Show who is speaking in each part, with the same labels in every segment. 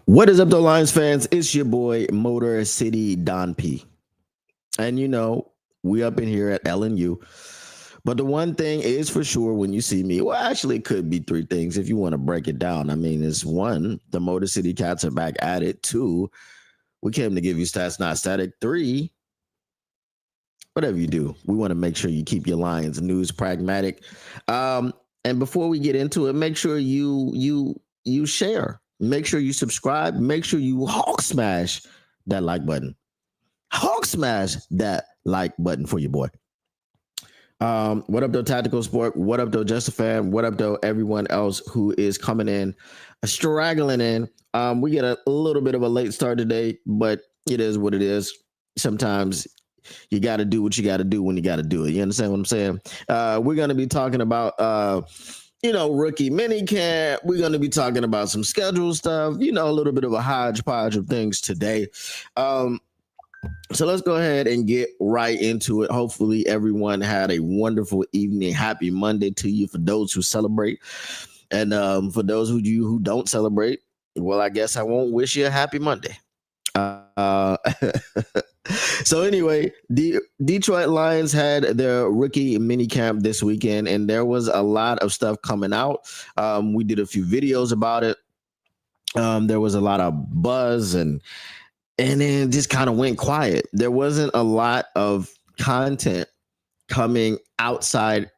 Speaker 1: What is up, though, Lions fans? It's your boy Motor City Don P. And we up in here at LNU. But the one thing is for sure when you see me, well, actually, it could be three things if you want to break it down. I mean, it's one, the Motor City Cats are back at it. Two, we came to give you stats, not static. Three, whatever you do, we want to make sure you keep your Lions news pragmatic. And before we get into it, make sure you share. Make sure you subscribe. Make sure you hawk smash that like button. Hawk smash that like button for your boy. What up, though, Tactical Sport? What up, though, Just a Fan? What up, though, everyone else who is coming in, straggling in? We get a little bit of a late start today, but it is what it is. Sometimes you got to do what you got to do when you got to do it. You understand what I'm saying? We're going to be talking about, rookie minicamp. We're going to be talking about some schedule stuff, a little bit of a hodgepodge of things today. So let's go ahead and get right into it. Hopefully everyone had a wonderful evening. Happy Monday to you for those who celebrate. And for those of you who don't celebrate, well, I guess I won't wish you a happy Monday. So anyway, the Detroit Lions had their rookie minicamp this weekend, and there was a lot of stuff coming out. We did a few videos about it. There was a lot of buzz and then it just kind of went quiet. There wasn't a lot of content coming outside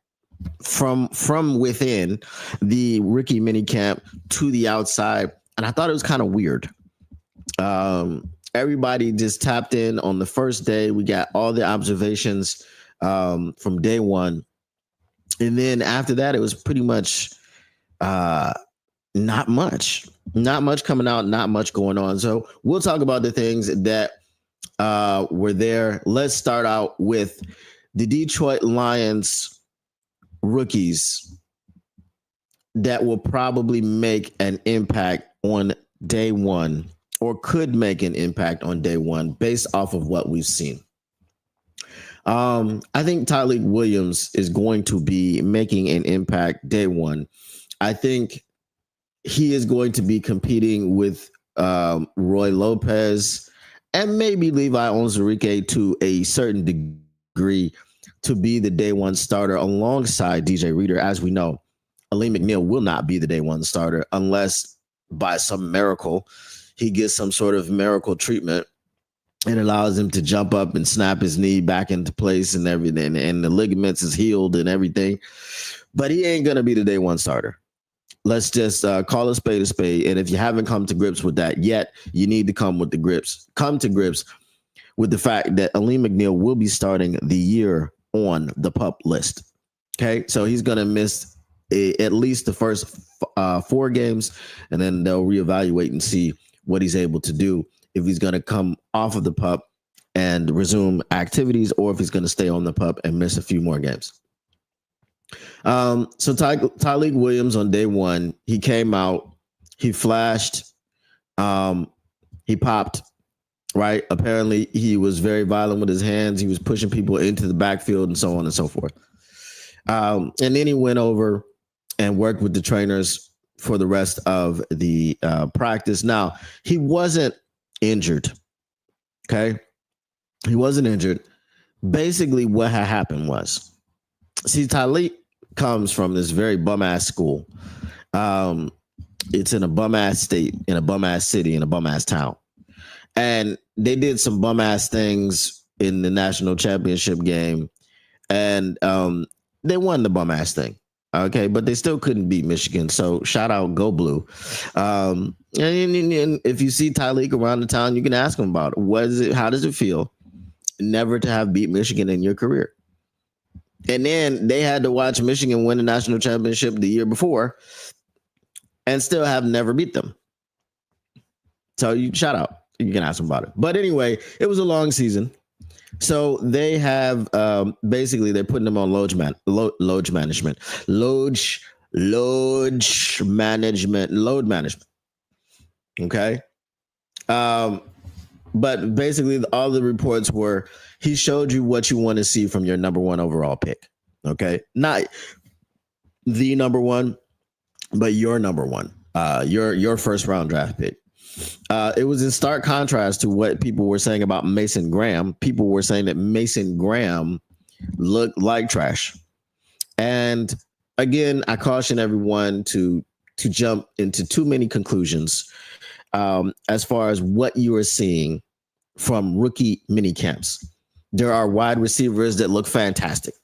Speaker 1: from within the rookie minicamp to the outside, and I thought it was kind of weird. Everybody just tapped in on the first day. We got all the observations from day one, and then after that, it was pretty much not much coming out, not much going on. So we'll talk about the things that were there. Let's start out with the Detroit Lions rookies that will probably make an impact on day one, or could make an impact on day one based off of what we've seen. I think Tyleik Williams is going to be making an impact day one. I think he is going to be competing with Roy Lopez and maybe Levi Onwuzurike to a certain degree to be the day one starter alongside DJ Reader. As we know, Aleem McNeil will not be the day one starter unless by some miracle he gets some sort of miracle treatment and allows him to jump up and snap his knee back into place and everything, and the ligaments is healed and everything. But he ain't going to be the day one starter. Let's just call a spade a spade. And if you haven't come to grips with that yet, you need to come to grips with the fact that Aleem McNeil will be starting the year on the PUP list. Okay, so he's going to miss at least the first 4 games, and then they'll reevaluate and see what he's able to do, if he's going to come off of the PUP and resume activities, or if he's going to stay on the PUP and miss a few more games. So Tyleik Williams on day one, he came out, he flashed, he popped, right? Apparently he was very violent with his hands. He was pushing people into the backfield and so on and so forth. And then he went over and worked with the trainers for the rest of the practice. Now, he wasn't injured, okay? He wasn't injured. Basically, what had happened was, see, Tyleik comes from this very bum-ass school. It's in a bum-ass state, in a bum-ass city, in a bum-ass town. And they did some bum-ass things in the national championship game, and they won the bum-ass thing. Okay, but they still couldn't beat Michigan. So shout out, go blue. And if you see Tyleik around the town, you can ask him about it. How does it feel never to have beat Michigan in your career? And then they had to watch Michigan win the national championship the year before and still have never beat them. So you shout out. You can ask them about it. But anyway, it was a long season. So they have basically they're putting them on load management. Okay. But basically all the reports were he showed you what you want to see from your number 1 overall pick. Okay. Not the number 1, but your number 1, your first round draft pick. It was in stark contrast to what people were saying about Mason Graham. People were saying that Mason Graham looked like trash. And again, I caution everyone to jump into too many conclusions as far as what you are seeing from rookie mini camps. There are wide receivers that look fantastic.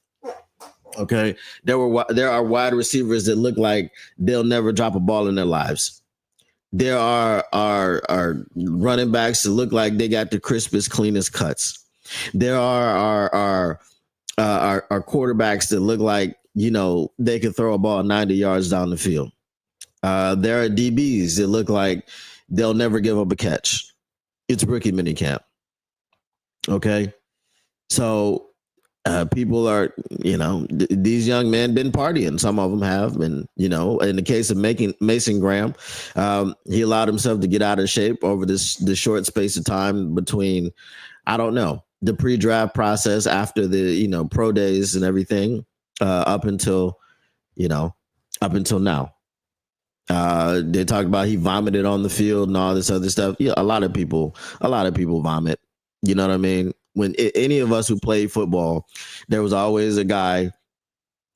Speaker 1: Okay, there are wide receivers that look like they'll never drop a ball in their lives. There are running backs that look like they got the crispest, cleanest cuts. There are quarterbacks that look like they could throw a ball 90 yards down the field. There are DBs that look like they'll never give up a catch. It's rookie minicamp. Okay, so people are, these young men been partying. Some of them have, and in the case of Mason Graham, he allowed himself to get out of shape over this short space of time between, I don't know, the pre-draft process after the pro days and everything, up until now. They talked about he vomited on the field and all this other stuff. Yeah, a lot of people vomit. You know what I mean? When any of us who played football, there was always a guy,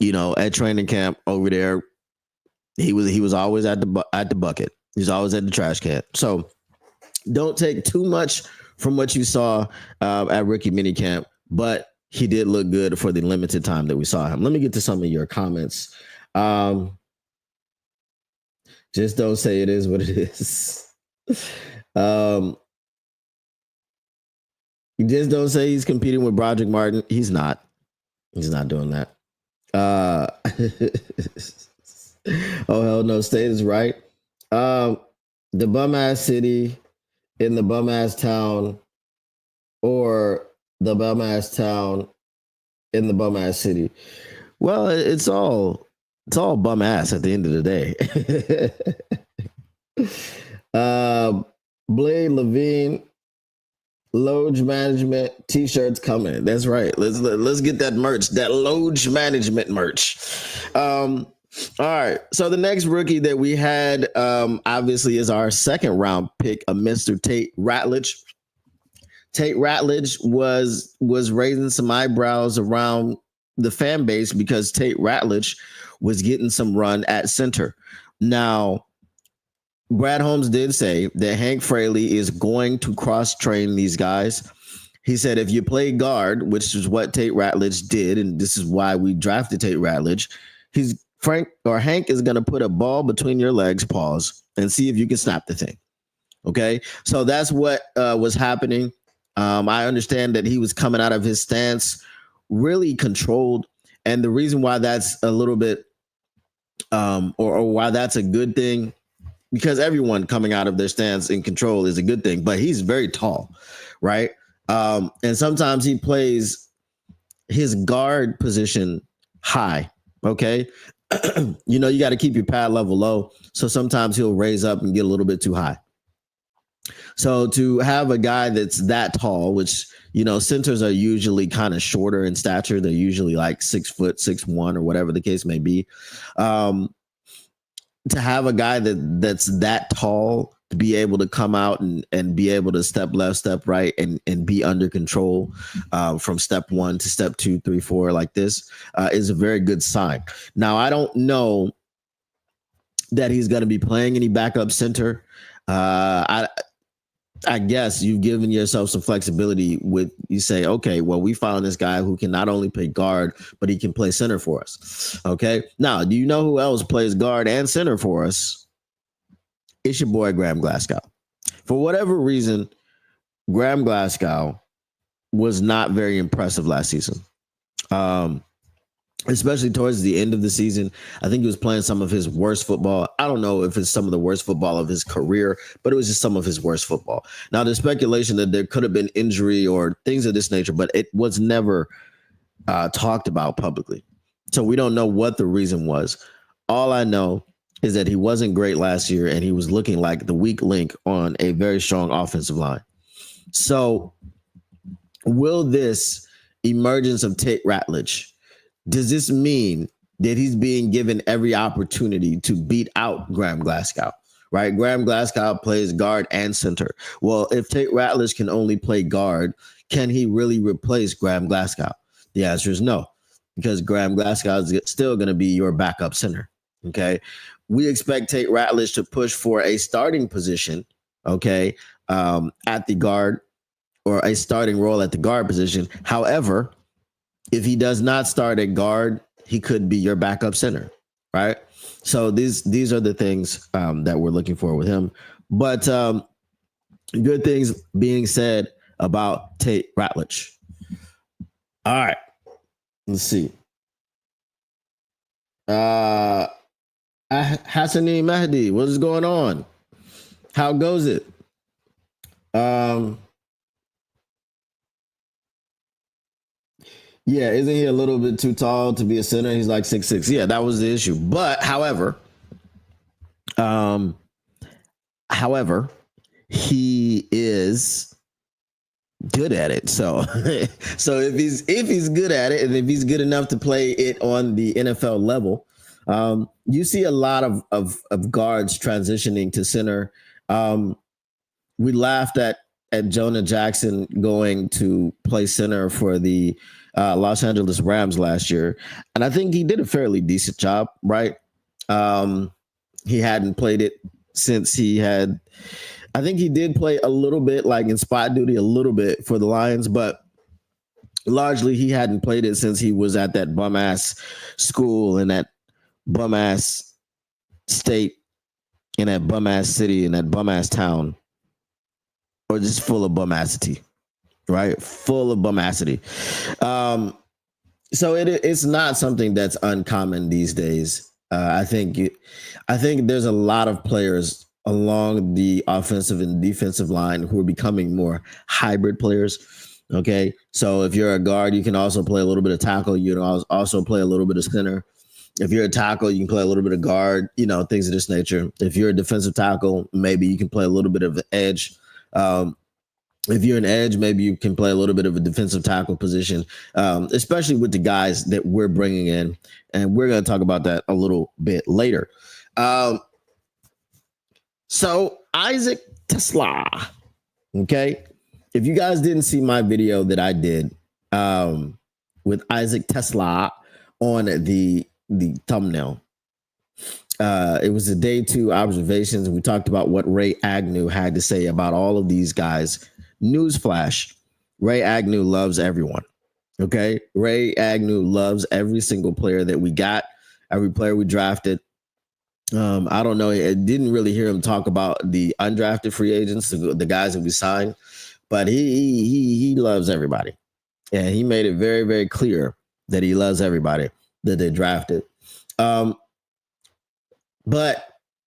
Speaker 1: at training camp over there. He was always at the bucket. He's always at the trash can. So don't take too much from what you saw at rookie minicamp, but he did look good for the limited time that we saw him. Let me get to some of your comments. Just don't say it is what it is. Just don't say he's competing with Broderick Martin. He's not. He's not doing that. Oh, hell no. State is right. The bum ass city in the bum ass town, or the bum ass town in the bum ass city. Well, it's all bum ass at the end of the day. Blade Levine. Load management t-shirts coming. That's right. Let's get that merch, that load management merch. All right. So the next rookie that we had, obviously, is our second round pick, Mr. Tate Ratledge. Tate Ratledge was raising some eyebrows around the fan base because Tate Ratledge was getting some run at center. Now, Brad Holmes did say that Hank Fraley is going to cross-train these guys. He said if you play guard, which is what Tate Ratledge did, and this is why we drafted Tate Ratledge, Hank is going to put a ball between your legs, pause, and see if you can snap the thing. Okay, so that's what was happening. I understand that he was coming out of his stance really controlled, and the reason why that's a little bit, or why that's a good thing, because everyone coming out of their stance in control is a good thing, but he's very tall, right? And sometimes he plays his guard position high, okay? You got to keep your pad level low, so sometimes he'll raise up and get a little bit too high. So to have a guy that's that tall, which, centers are usually kind of shorter in stature. They're usually like 6 foot, 6'1", or whatever the case may be. To have a guy that's that tall to be able to come out and be able to step left, step right, and be under control from step 1 to step 2, 3, 4 like this is a very good sign. Now, I don't know that he's going to be playing any backup center. I guess you've given yourself some flexibility with, you say, okay, well, we found this guy who can not only play guard, but he can play center for us. Okay. Now, do you know who else plays guard and center for us? It's your boy, Graham Glasgow. For whatever reason, Graham Glasgow was not very impressive last season. Especially towards the end of the season. I think he was playing some of his worst football. I don't know if it's some of the worst football of his career, but it was just some of his worst football. Now, there's speculation that there could have been injury or things of this nature, but it was never talked about publicly. So we don't know what the reason was. All I know is that he wasn't great last year, and he was looking like the weak link on a very strong offensive line. So will this emergence of Tate Ratledge, does this mean that he's being given every opportunity to beat out Graham Glasgow? right? Graham Glasgow plays guard and center. Well, if Tate Ratledge can only play guard, can he really replace Graham Glasgow? The answer is no, because Graham Glasgow is still going to be your backup center. Okay. We expect Tate Ratledge to push for a starting position, okay, at the guard or a starting role at the guard position. However, if he does not start at guard, he could be your backup center, right? So these are the things that we're looking for with him. But good things being said about Tate Ratledge. All right, let's see. Hassani Mahdi, what is going on? How goes it? Yeah, isn't he a little bit too tall to be a center? He's like 6'6". Yeah, that was the issue. But however, he is good at it. So so if he's good at it, and if he's good enough to play it on the NFL level, you see a lot of guards transitioning to center. We laughed at Jonah Jackson going to play center for the Los Angeles Rams last year, and I think he did a fairly decent job, right? He hadn't played it since he had. I think he did play a little bit, like in spot duty, a little bit for the Lions, but largely he hadn't played it since he was at that bum ass school in that bum ass state, in that bum ass city, in that bum ass town, or just full of bumacity, right? Full of bumacity. So it's not something that's uncommon these days. I think there's a lot of players along the offensive and defensive line who are becoming more hybrid players. Okay, so if you're a guard, you can also play a little bit of tackle. You can also play a little bit of center. If you're a tackle, you can play a little bit of guard. Things of this nature. If you're a defensive tackle, maybe you can play a little bit of edge. If you're an edge, maybe you can play a little bit of a defensive tackle position, especially with the guys that we're bringing in. And we're going to talk about that a little bit later. So Isaac Tesla, okay? If you guys didn't see my video that I did with Isaac Tesla on the thumbnail, it was the day 2 observations. We talked about what Ray Agnew had to say about all of these guys. Newsflash, Ray Agnew loves everyone, okay? Ray Agnew loves every single player that we got, every player we drafted. I don't know. I didn't really hear him talk about the undrafted free agents, the guys that we signed, but he loves everybody. And he made it very, very clear that he loves everybody that they drafted. But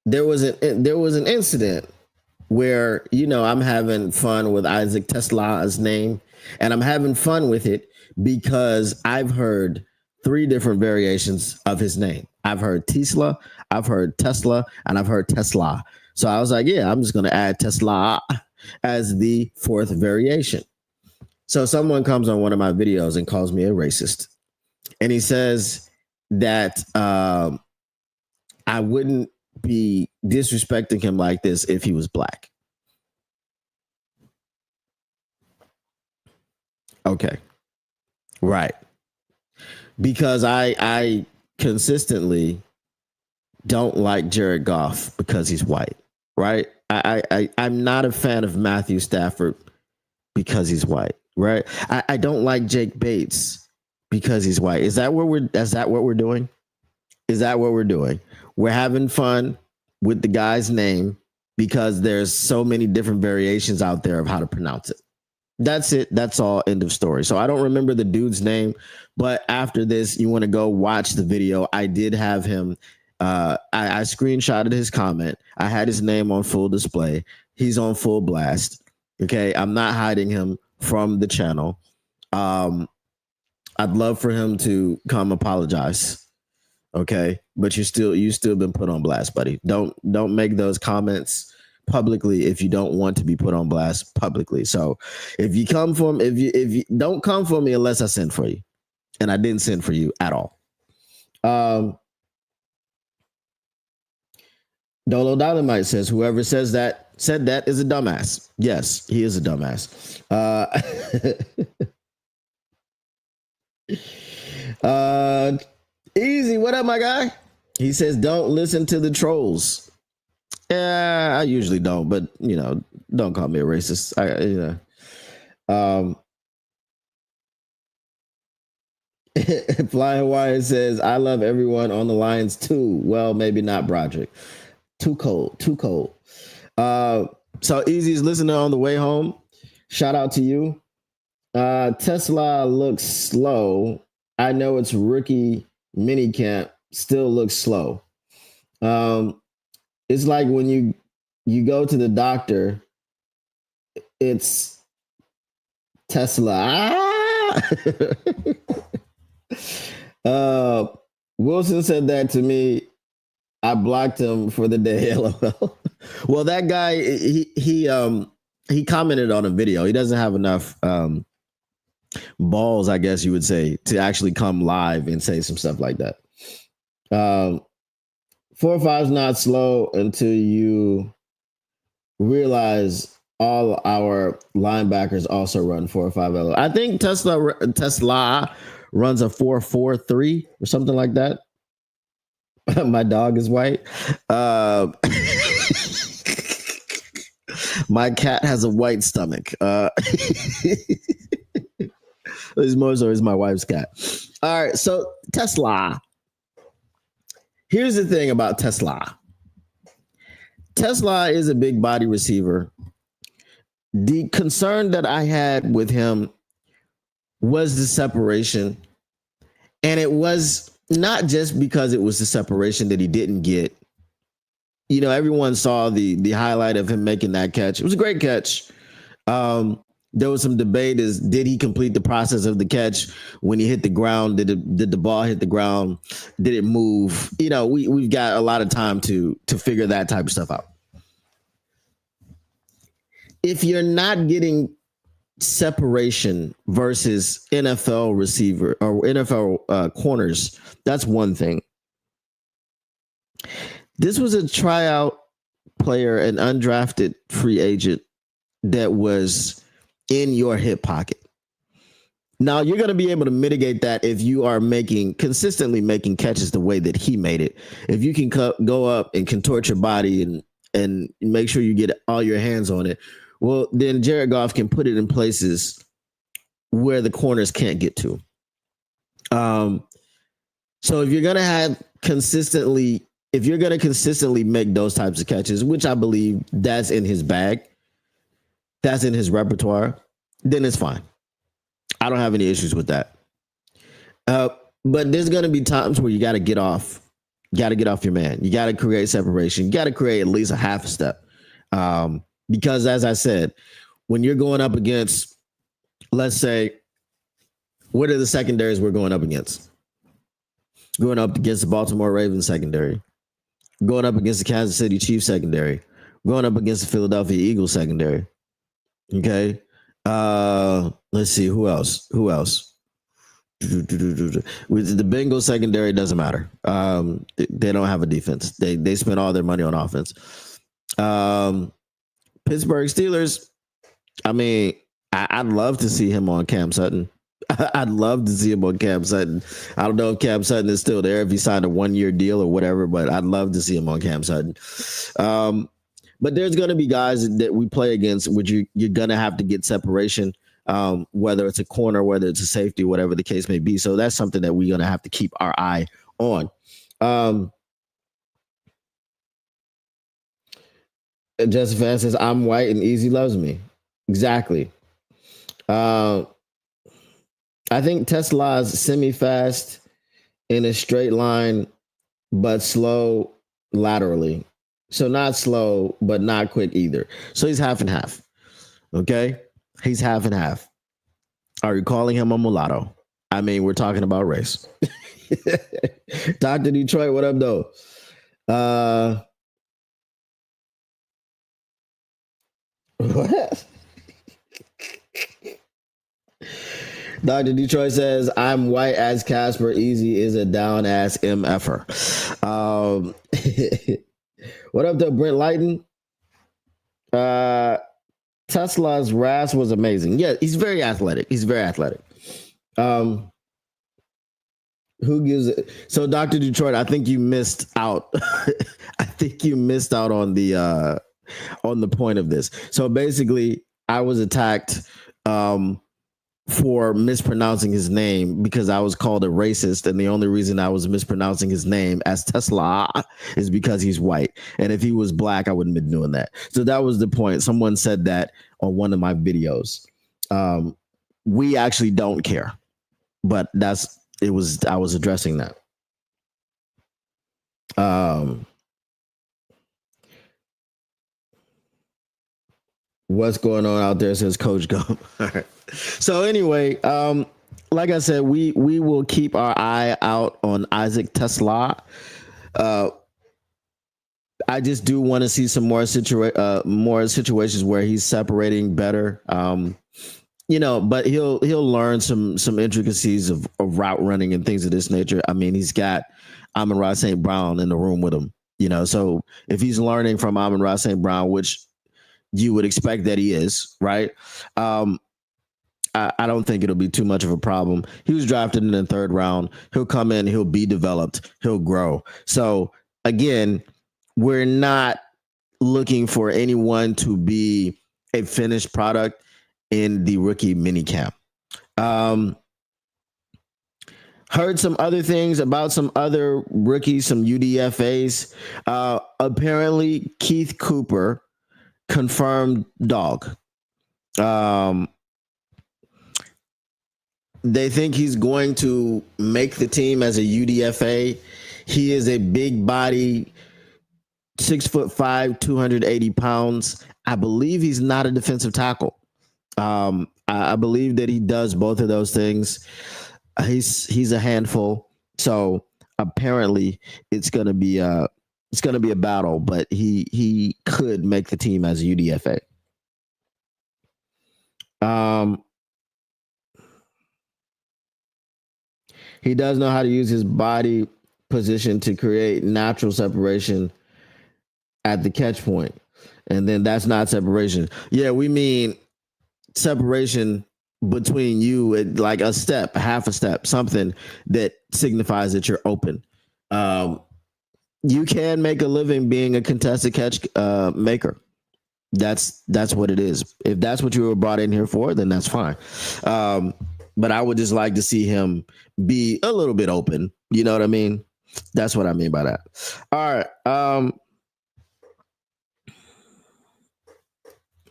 Speaker 1: there was an incident where, I'm having fun with Isaac Tesla's name, and I'm having fun with it because I've heard 3 different variations of his name. I've heard Tesla, I've heard Tesla, and I've heard Tesla. So I was like, yeah, I'm just going to add Tesla as the 4th variation. So someone comes on one of my videos and calls me a racist. And he says that I wouldn't be disrespecting him like this if he was black. Okay. Right. Because I consistently don't like Jared Goff because he's white, right? I'm not a fan of Matthew Stafford because he's white, right? I don't like Jake Bates because he's white. Is that what we're doing? Is that what we're doing? We're having fun with the guy's name because there's so many different variations out there of how to pronounce it. That's it. That's all. End of story. So I don't remember the dude's name, but after this, you want to go watch the video. I did have him. I screenshotted his comment. I had his name on full display. He's on full blast. Okay. I'm not hiding him from the channel. I'd love for him to come apologize. Okay. But you still been put on blast, buddy. Don't make those comments publicly if you don't want to be put on blast publicly. So if you don't come for me unless I send for you, and I didn't send for you at all. Dolo Dynamite says whoever said that is a dumbass. Yes, he is a dumbass. Uh, Easy, what up, my guy? He says, "Don't listen to the trolls." Yeah, I usually don't, but don't call me a racist. Flying Hawaiian says, "I love everyone on the Lions too." Well, maybe not Broderick. Too cold, too cold. So Easy's listening on the way home. Shout out to you. Tesla looks slow. I know it's rookie minicamp. Still looks slow. It's like when you go to the doctor. It's Tesla. Wilson said that to me. I blocked him for the day. LOL. Well, that guy he commented on a video. He doesn't have enough balls, I guess you would say, to actually come live and say some stuff like that. 4-5's not slow until you realize all our linebackers also run 4-5 L. I think Tesla runs a 4-4-3 or something like that. My dog is white. My cat has a white stomach. It's more so it's my wife's cat. All right, so Tesla. Here's the thing about Tesla. Tesla is a big body receiver. The concern that I had with him was the separation. And it was not just because it was the separation that he didn't get. Everyone saw the highlight of him making that catch. It was a great catch. There was some debate: did he complete the process of the catch when he hit the ground? Did the ball hit the ground? Did it move? We've got a lot of time to figure that type of stuff out. If you're not getting separation versus NFL receiver or NFL corners, that's one thing. This was a tryout player, an undrafted free agent that was in your hip pocket. Now you're going to be able to mitigate that if you are consistently making catches the way that he made it. If you can go up and contort your body and make sure you get all your hands on it, well, then Jared Goff can put it in places where the corners can't get to. So if you're going to consistently make those types of catches, which I believe that's in his bag, that's in his repertoire, then it's fine. I don't have any issues with that. But there's going to be times where you got to get off. You got to get off your man. You got to create separation. You got to create at least a half a step. Because as I said, when you're going up against, let's say, what are the secondaries we're going up against? Going up against the Baltimore Ravens secondary. Going up against the Kansas City Chiefs secondary. Going up against the Philadelphia Eagles secondary. Okay. Let's see. Who else? With the Bengals secondary, it doesn't matter. They don't have a defense. They spend all their money on offense. Pittsburgh Steelers. I mean, I'd love to see him on Cam Sutton. I'd love to see him on Cam Sutton. I don't know if Cam Sutton is still there, if he signed a 1-year deal or whatever, but I'd love to see him on Cam Sutton. But there's going to be guys that we play against, which you're going to have to get separation, whether it's a corner, whether it's a safety, whatever the case may be. So that's something that we're going to have to keep our eye on. Jessica Fan says, "I'm white and Easy loves me." Exactly. I think Tesla's semi-fast in a straight line, but slow laterally. So not slow, but not quick either. So he's half and half. Okay? He's half and half. Are you calling him a mulatto? I mean, we're talking about race. Dr. Detroit, what up, though? What? Dr. Detroit says, "I'm white as Casper. Easy is a down ass MFer." What up, though, Brent Lighton? Uh, Tesla's RAS was amazing. Yeah, he's very athletic. He's very athletic. Um, who gives it? So, Dr. Detroit, I think you missed out. I think you missed out on the point of this. So basically, I was attacked for mispronouncing his name because I was called a racist, and the only reason I was mispronouncing his name as Tesla is because he's white. And if he was black, I wouldn't have been doing that. So that was the point. Someone said that on one of my videos. We actually don't care, but I was addressing that. What's going on out there, says Coach Gump. All right. So anyway, like I said, we will keep our eye out on Isaac Tesla. I just do want to see some more situations where he's separating better. But he'll learn some intricacies of route running and things of this nature. I mean, he's got Amon-Ra St. Brown in the room with him. So if he's learning from Amon-Ra St. Brown, which you would expect that he is, right? I don't think it'll be too much of a problem. He was drafted in the third round. He'll come in, he'll be developed, he'll grow. So again, we're not looking for anyone to be a finished product in the rookie minicamp. Heard some other things about some other rookies, some UDFAs. Apparently, Keith Cooper confirmed dog. They think he's going to make the team as a UDFA. He is a big body, 6'5", 280 pounds. I believe he's not a defensive tackle. I believe that he does both of those things. He's a handful. So apparently it's gonna be a battle, but he could make the team as a UDFA. He does know how to use his body position to create natural separation at the catch point. And then that's not separation. Yeah, we mean separation between you and like a step, half a step, something that signifies that you're open. You can make a living being a contested catch maker. That's what it is. If that's what you were brought in here for, then that's fine. But I would just like to see him be a little bit open. You know what I mean? That's what I mean by that. All right.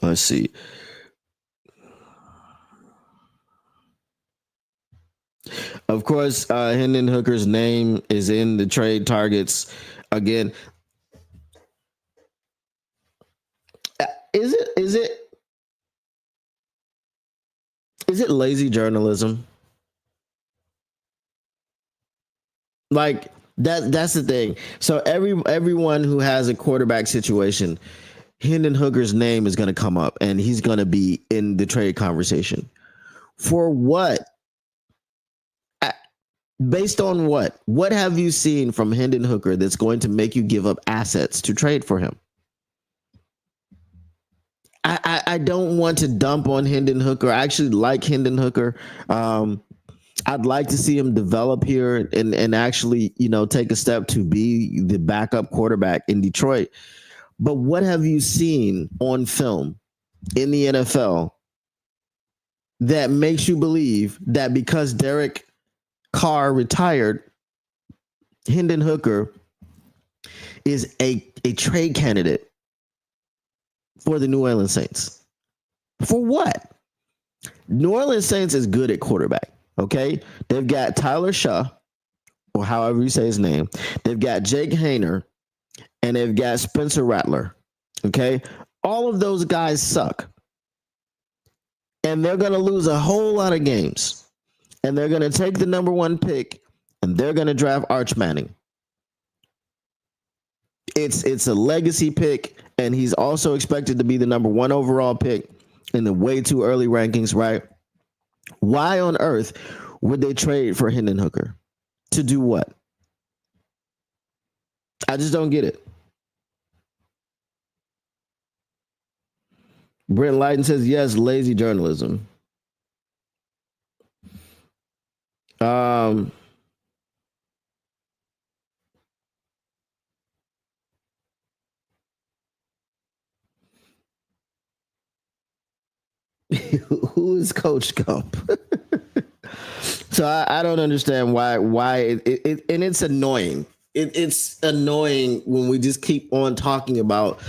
Speaker 1: Let's see. Of course, Hendon Hooker's name is in the trade targets again. Is it lazy journalism? Like that's the thing. So everyone who has a quarterback situation, Hendon Hooker's name is going to come up and he's going to be in the trade conversation. For what? Based on what? What have you seen from Hendon Hooker that's going to make you give up assets to trade for him? I don't want to dump on Hendon Hooker. I actually like Hendon Hooker. I'd like to see him develop here and actually, take a step to be the backup quarterback in Detroit. But what have you seen on film in the NFL that makes you believe that because Derek Carr retired, Hendon Hooker is a trade candidate for the New Orleans Saints? For what? New Orleans Saints is good at quarterback. Okay, they've got Tyler Shaw, or however you say his name. They've got Jake Hayner, and they've got Spencer Rattler. Okay, all of those guys suck, and they're going to lose a whole lot of games. And they're going to take the number 1 pick, and they're going to draft Arch Manning. It's a legacy pick, and he's also expected to be the number 1 overall pick in the way too early rankings, right? Why on earth would they trade for Hendon Hooker? To do what? I just don't get it. Brent Lighton says yes, lazy journalism. Um, who is Coach Gump? So I don't understand why and it's annoying. It's annoying when we just keep on talking about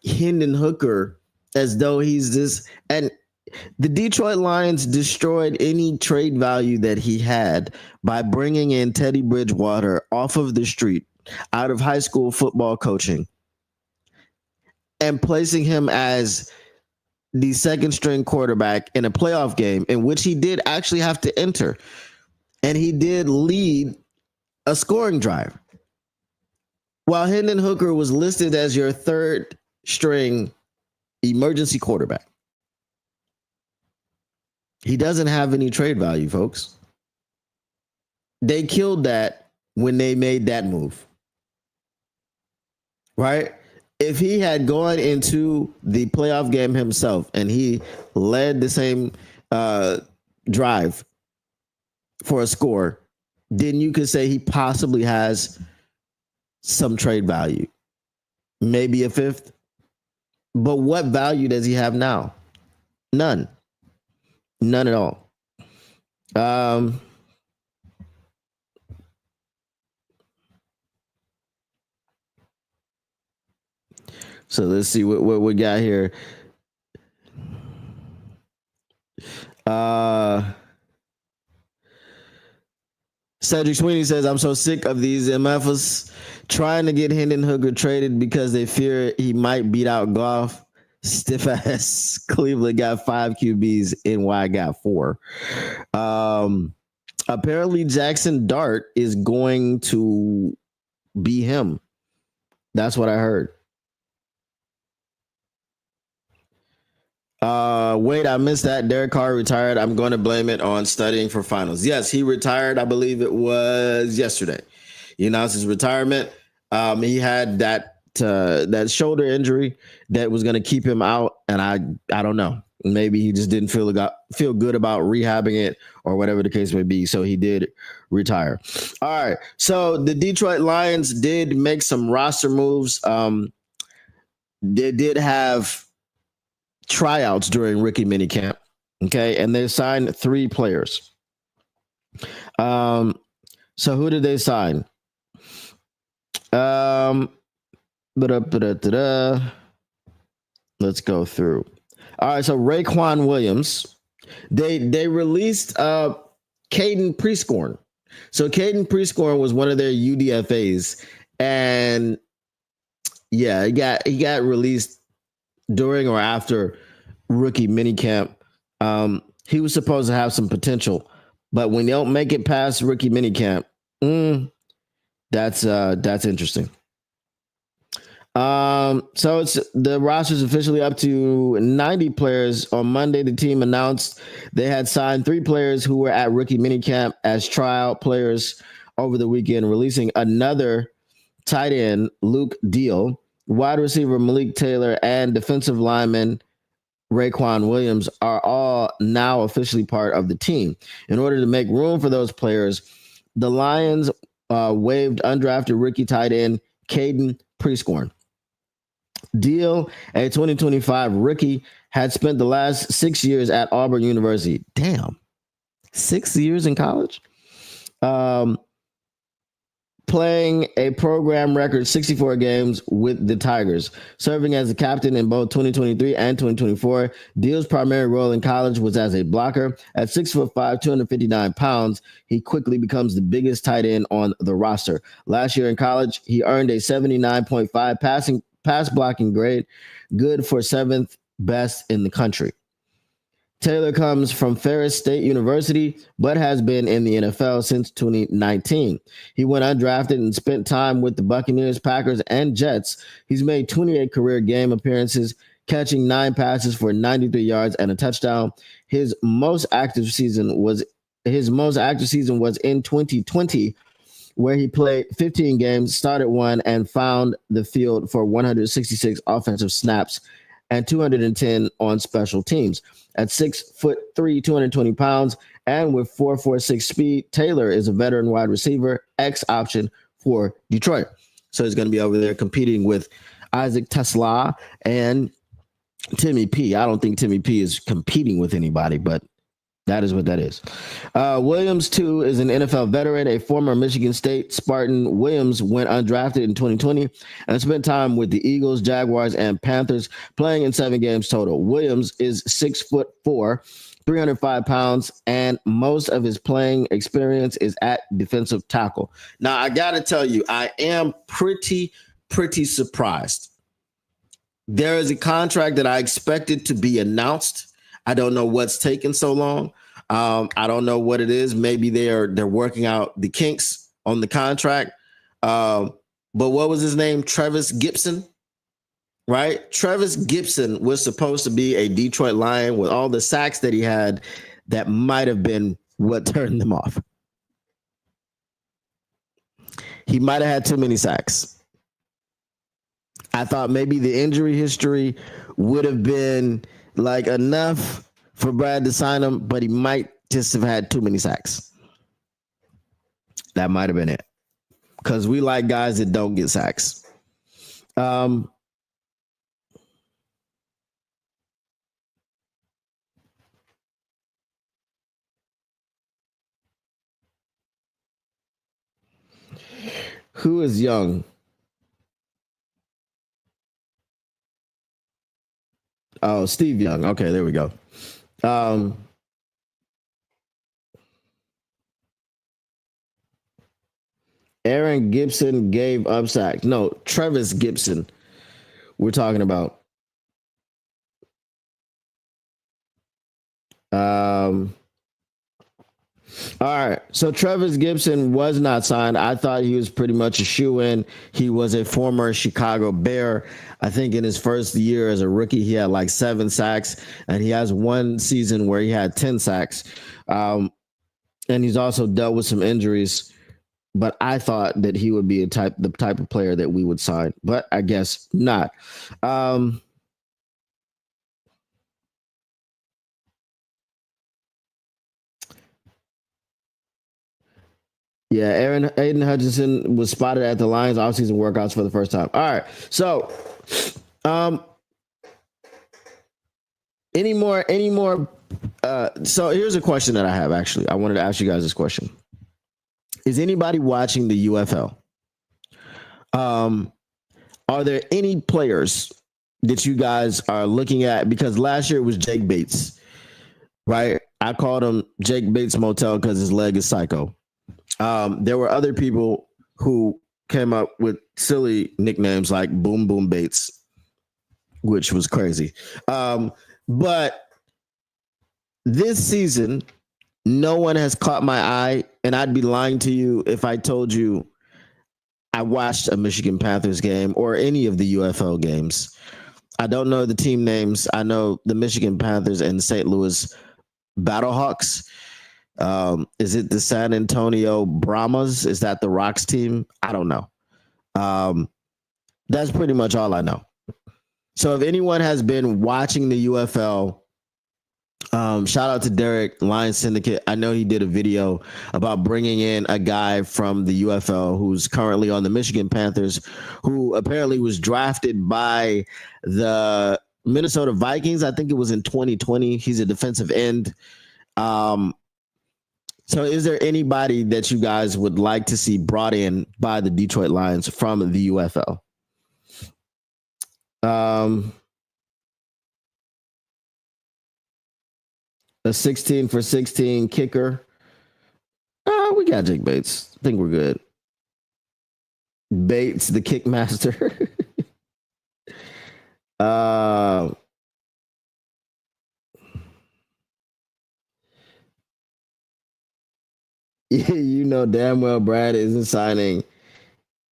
Speaker 1: Hendon Hooker as though he's this. And the Detroit Lions destroyed any trade value that he had by bringing in Teddy Bridgewater off of the street, out of high school football coaching, and placing him as the second string quarterback in a playoff game in which he did actually have to enter. And he did lead a scoring drive. While Hendon Hooker was listed as your third string emergency quarterback. He doesn't have any trade value, folks. They killed that when they made that move. Right? If he had gone into the playoff game himself and he led the same drive for a score, then you could say he possibly has some trade value, maybe a fifth. But what value does he have now? None. None at all. So let's see what we got here. Cedric Sweeney says, I'm so sick of these MFs trying to get Hendon Hooker traded because they fear he might beat out Goff. Stiff ass Cleveland got 5 QBs, NY got 4. Apparently Jackson Dart is going to be him. That's what I heard. Wait, I missed that. Derek Carr retired. I'm going to blame it on studying for finals. Yes, he retired. I believe it was yesterday. He announced his retirement. He had that shoulder injury that was going to keep him out, and I don't know. Maybe he just didn't feel good about rehabbing it or whatever the case may be. So he did retire. All right. So the Detroit Lions did make some roster moves. They did have tryouts during rookie minicamp. Okay. And they signed 3 players. So who did they sign? Let's go through. All right. So Raekwon Williams, they released Caden Prescorn. So Caden Prescorn was one of their UDFAs, and yeah, he got released during or after rookie minicamp. He was supposed to have some potential, but when they don't make it past rookie minicamp, that's interesting. So it's the roster's officially up to 90 players. On Monday, the team announced they had signed 3 players who were at rookie minicamp as tryout players over the weekend, releasing another tight end, Luke Deal, wide receiver Malik Taylor, and defensive lineman Raekwon Williams are all now officially part of the team. In order to make room for those players, the Lions waived undrafted rookie tight end Caden Prescorn. Deal, a 2025 rookie, had spent the last 6 years at Auburn University. Damn, 6 years in college? Playing a program record 64 games with the Tigers, serving as a captain in both 2023 and 2024. Deal's primary role in college was as a blocker. At 6'5", 259 pounds, he quickly becomes the biggest tight end on the roster. Last year in college, he earned a 79.5 pass blocking grade, good for 7th best in the country. Taylor comes from Ferris State University, but has been in the NFL since 2019. He went undrafted and spent time with the Buccaneers, Packers, and Jets. He's made 28 career game appearances, catching 9 passes for 93 yards and a touchdown. His most active season was in 2020, where he played 15 games, started 1, and found the field for 166 offensive snaps and 210 on special teams. At 6'3", 220 pounds, and with 4.46 speed, Taylor is a veteran wide receiver, X option for Detroit. So he's going to be over there competing with Isaac Tesla and Timmy P. I don't think Timmy P is competing with anybody, but that is what that is. Williams, too, is an NFL veteran, a former Michigan State Spartan. Williams went undrafted in 2020 and spent time with the Eagles, Jaguars, and Panthers, playing in 7 games total. Williams is 6'4", 305 pounds, and most of his playing experience is at defensive tackle. Now, I got to tell you, I am pretty surprised. There is a contract that I expected to be announced. I don't know what's taking so long. I don't know what it is. Maybe they're working out the kinks on the contract. But what was his name? Travis Gibson, right? Travis Gibson was supposed to be a Detroit Lion with all the sacks that he had. That might have been what turned them off. He might have had too many sacks. I thought maybe the injury history would have been like enough for Brad to sign him, but he might just have had too many sacks. That might have been it. Because we like guys that don't get sacks. Who is young? Oh, Steve Young. Okay, there we go. Aaron Gibson gave up sacks. No, Travis Gibson. We're talking about. All right. So Travis Gibson was not signed. I thought he was pretty much a shoe-in. He was a former Chicago Bear. I think in his first year as a rookie, he had like 7 sacks, and he has one season where he had 10 sacks. And he's also dealt with some injuries. But I thought that he would be the type of player that we would sign, but I guess not. Yeah, Aiden Hutchinson was spotted at the Lions offseason workouts for the first time. All right, so any more? So here's a question that I have. Actually, I wanted to ask you guys this question. Is anybody watching the UFL? Are there any players that you guys are looking at? Because last year it was Jake Bates, right? I called him Jake Bates Motel because his leg is psycho. There were other people who came up with silly nicknames like Boom Boom Bates, which was crazy. But this season, no one has caught my eye, and I'd be lying to you if I told you I watched a Michigan Panthers game or any of the UFL games. I don't know the team names. I know the Michigan Panthers and St. Louis Battlehawks. Is it the San Antonio Brahmas? Is that the Rocks team? I don't know. That's pretty much all I know. So if anyone has been watching the UFL, shout out to Derek, Lion Syndicate. I know he did a video about bringing in a guy from the UFL who's currently on the Michigan Panthers, who apparently was drafted by the Minnesota Vikings. I think it was in 2020. He's a defensive end. So is there anybody that you guys would like to see brought in by the Detroit Lions from the UFL? A 16 for 16 kicker. We got Jake Bates. I think we're good. Bates, the kick master. You know damn well Brad isn't signing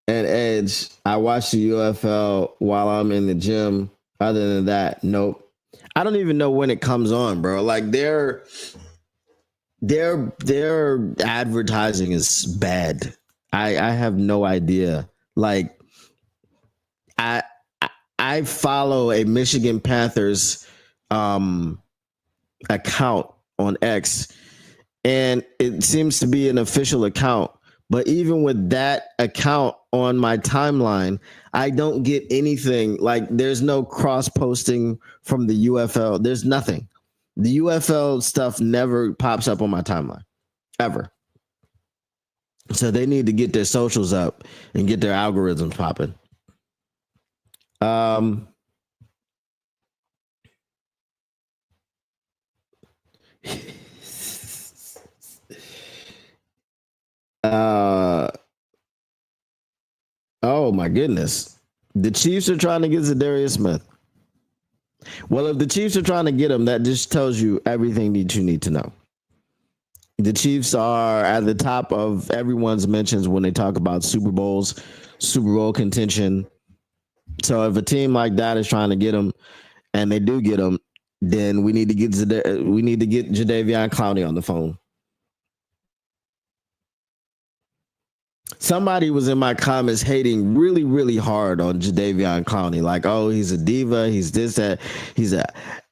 Speaker 1: an edge. I watch the UFL while I'm in the gym. Other than that, nope. I don't even know when it comes on, bro. Like their advertising is bad. I have no idea. Like I I follow a Michigan Panthers um, account on X, and it seems to be an official account. But even with that account on my timeline, I don't get anything. Like, there's no cross posting from the UFL. There's nothing. The UFL stuff never pops up on my timeline ever. So they need to get their socials up and get their algorithms popping. Um, uh, oh my goodness. The Chiefs are trying to get Zadarius Smith. Well, if the Chiefs are trying to get him, that just tells you everything that you need to know. The Chiefs are at the top of everyone's mentions when they talk about Super Bowls, Super Bowl contention. So if a team like that is trying to get him, and they do get him, then we need to get Jadeveon Clowney on the phone. Somebody was in my comments hating really, really hard on Jadeveon Clowney, like, oh, he's a diva, he's this, that, he's a,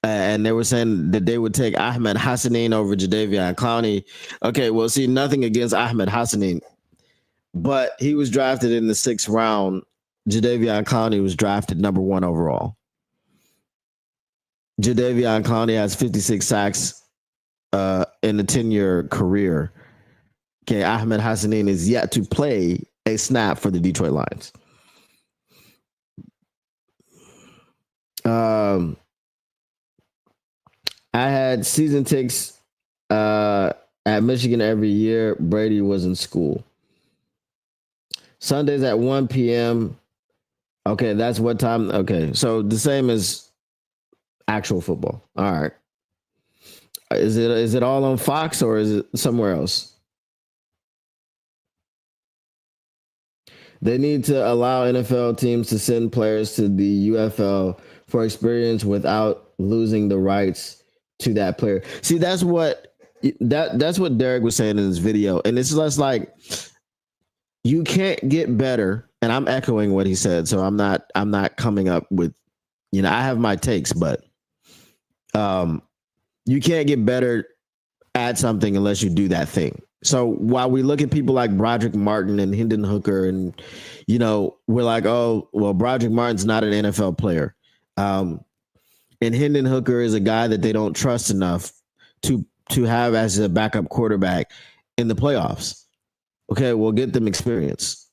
Speaker 1: and they were saying that they would take Ahmed Hassanin over Jadeveon Clowney. Okay, well, see, nothing against Ahmed Hassanin, but he was drafted in the 6th round. Jadeveon Clowney was drafted number 1 overall. Jadeveon Clowney has 56 sacks in a 10-year career. Okay, Ahmed Hassanin is yet to play a snap for the Detroit Lions. I had season tickets at Michigan every year. Brady was in school. Sundays at 1 p.m. Okay, that's what time. Okay, so the same as actual football. All right. Is it all on Fox or is it somewhere else? They need to allow NFL teams to send players to the UFL for experience without losing the rights to that player. See, that's what Derek was saying in this video, and it's just like, you can't get better. And I'm echoing what he said, so I'm not coming up with, I have my takes, but you can't get better at something unless you do that thing. So while we look at people like Broderick Martin and Hendon Hooker, and we're like, oh, well, Broderick Martin's not an NFL player, and Hendon Hooker is a guy that they don't trust enough to have as a backup quarterback in the playoffs. Okay, we'll get them experience,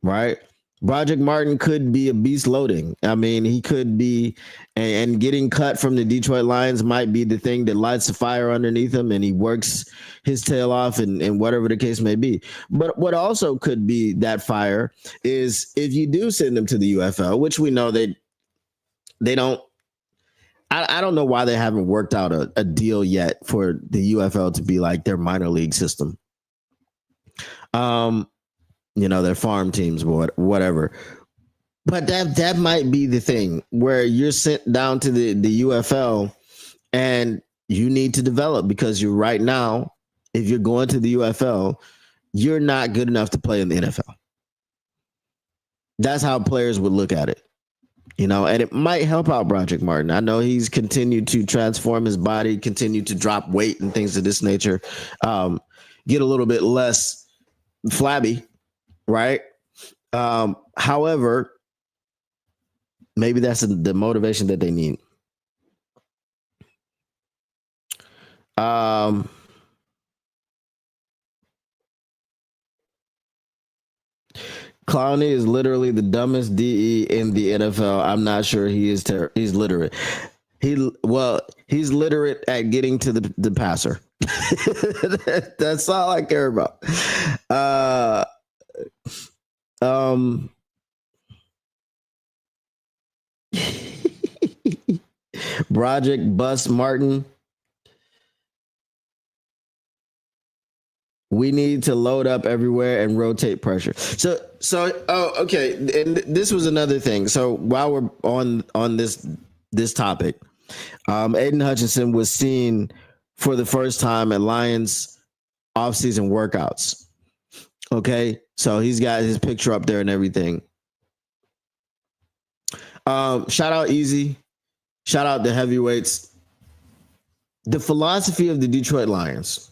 Speaker 1: right? Broderick Martin could be a beast loading. I mean, he could be, and getting cut from the Detroit Lions might be the thing that lights the fire underneath him, and he works his tail off, and whatever the case may be. But what also could be that fire is if you do send him to the UFL, which we know they don't. I don't know why they haven't worked out a deal yet for the UFL to be like their minor league system. Their farm teams, whatever. But that might be the thing where you're sent down to the UFL and you need to develop, because you're right now, if you're going to the UFL, you're not good enough to play in the NFL. That's how players would look at it. And it might help out Broderick Martin. I know he's continued to transform his body, continue to drop weight and things of this nature, get a little bit less flabby, right? However, maybe that's the motivation that they need. Clowney is literally the dumbest DE in the NFL. I'm not sure he is he's literate. He's literate at getting to the passer. That's all I care about. Broderick bust Martin. We need to load up everywhere and rotate pressure. So okay. And this was another thing. So while we're on this topic, Aiden Hutchinson was seen for the first time at Lions offseason workouts. Okay, so he's got his picture up there and everything. Shout out Easy. Shout out the heavyweights. The philosophy of the Detroit Lions.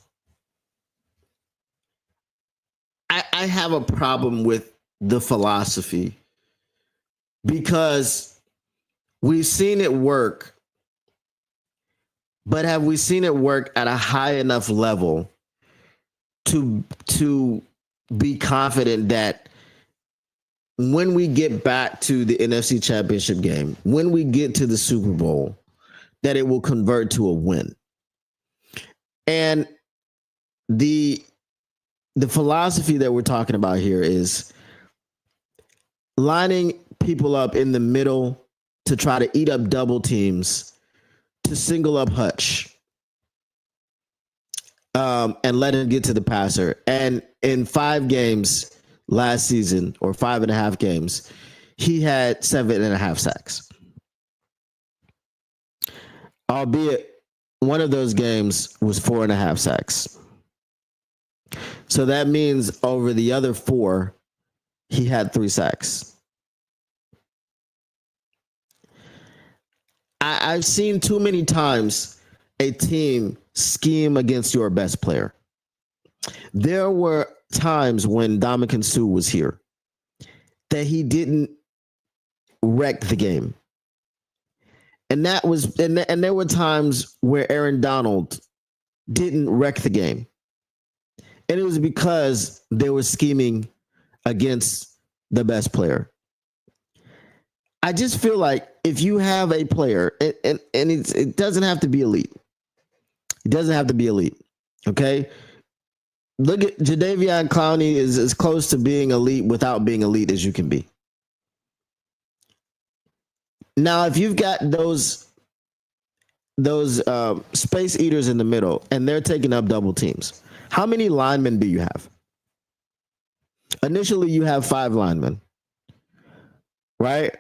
Speaker 1: I have a problem with the philosophy because we've seen it work, but have we seen it work at a high enough level to be confident that when we get back to the NFC Championship game, when we get to the Super Bowl, that it will convert to a win? And the philosophy that we're talking about here is lining people up in the middle to try to eat up double teams, to single up Hutch, and let him get to the passer. And in 5 games last season, or 5.5 games, he had 7.5 sacks. Albeit one of those games was 4.5 sacks. So that means over the other 4, he had 3 sacks. I've seen too many times a team scheme against your best player. There were times when Ndamukong Suh was here that he didn't wreck the game. And that was and there were times where Aaron Donald didn't wreck the game. And it was because they were scheming against the best player. I just feel like if you have a player, and it doesn't have to be elite. It doesn't have to be elite. Okay? Look at Jadeveon Clowney is as close to being elite without being elite as you can be. Now, if you've got those space eaters in the middle and they're taking up double teams, how many linemen do you have? Initially, you have 5 linemen, right?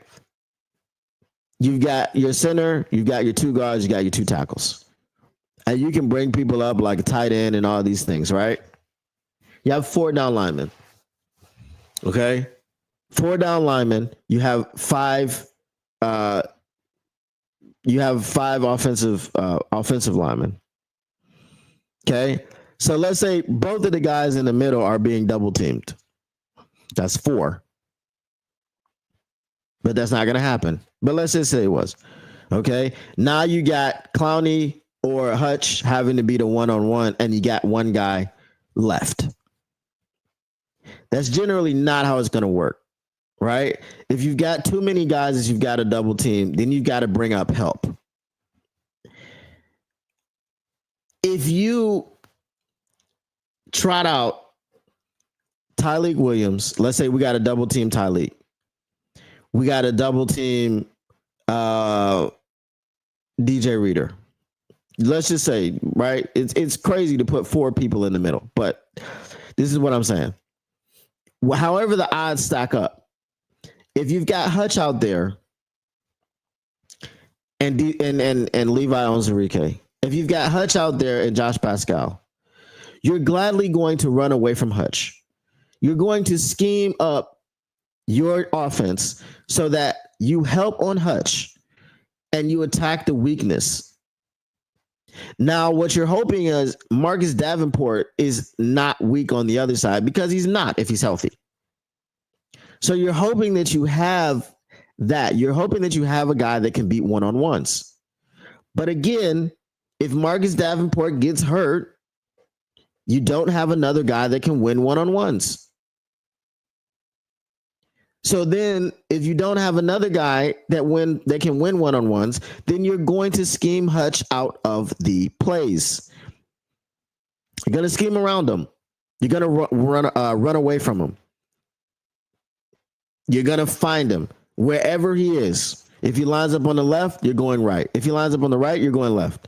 Speaker 1: You've got your center, you've got your 2 guards, you got your 2 tackles. And you can bring people up like a tight end and all these things, right? You have 4 down linemen. Okay? 4 down linemen. You have 5 offensive linemen. Okay? So let's say both of the guys in the middle are being double teamed. That's 4. But that's not going to happen. But let's just say it was. Okay? Now you got Clowney or Hutch having to be the one-on-one, and you got one guy left. That's generally not how it's going to work, right? If you've got too many guys that you've got a double team, then you've got to bring up help. If you trot out Tyleik Williams, let's say we got a double team Tyleik. We got a double team DJ Reader. Let's just say, right? It's crazy to put 4 people in the middle, but this is what I'm saying. However the odds stack up, if you've got Hutch out there and Levi Onwuzurike, if you've got Hutch out there and Josh Pascal, you're gladly going to run away from Hutch. You're going to scheme up your offense so that you help on Hutch and you attack the weakness. Now, what you're hoping is Marcus Davenport is not weak on the other side, because he's not if he's healthy. So you're hoping that you have that. You're hoping that you have a guy that can beat one-on-ones. But again, if Marcus Davenport gets hurt, you don't have another guy that can win one-on-ones. So then if you don't have another guy that can win one-on-ones, then you're going to scheme Hutch out of the plays. You're going to scheme around him. You're going to run away from him. You're going to find him wherever he is. If he lines up on the left, you're going right. If he lines up on the right, you're going left.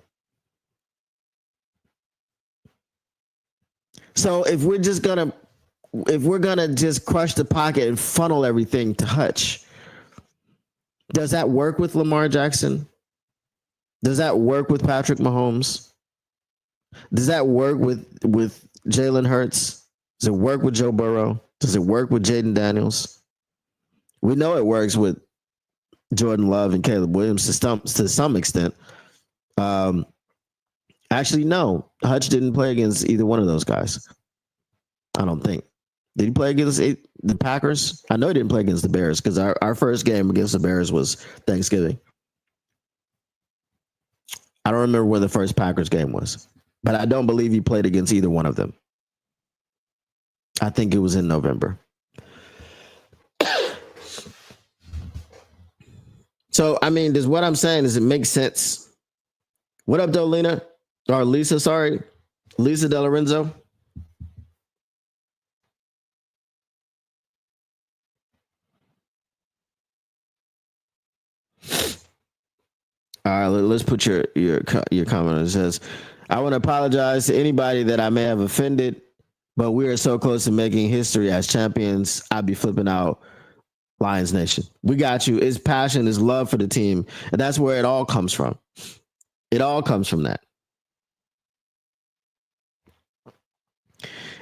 Speaker 1: So if we're going to just crush the pocket and funnel everything to Hutch, does that work with Lamar Jackson? Does that work with Patrick Mahomes? Does that work with Jalen Hurts? Does it work with Joe Burrow? Does it work with Jaden Daniels? We know it works with Jordan Love and Caleb Williams to some extent. Um, Actually, no. Hutch didn't play against either one of those guys. I don't think. Did he play against the Packers? I know he didn't play against the Bears because our first game against the Bears was Thanksgiving. I don't remember where the first Packers game was, but I don't believe he played against either one of them. I think it was in November. So, I mean, does what I'm saying, does it make sense? What up, though, Lena? Or Lisa, sorry. Lisa De Lorenzo. All right, let's put your comment. It says, I want to apologize to anybody that I may have offended, but we are so close to making history as champions. I'd be flipping out. Lions Nation. We got you. It's passion, it's love for the team. And that's where it all comes from. It all comes from that.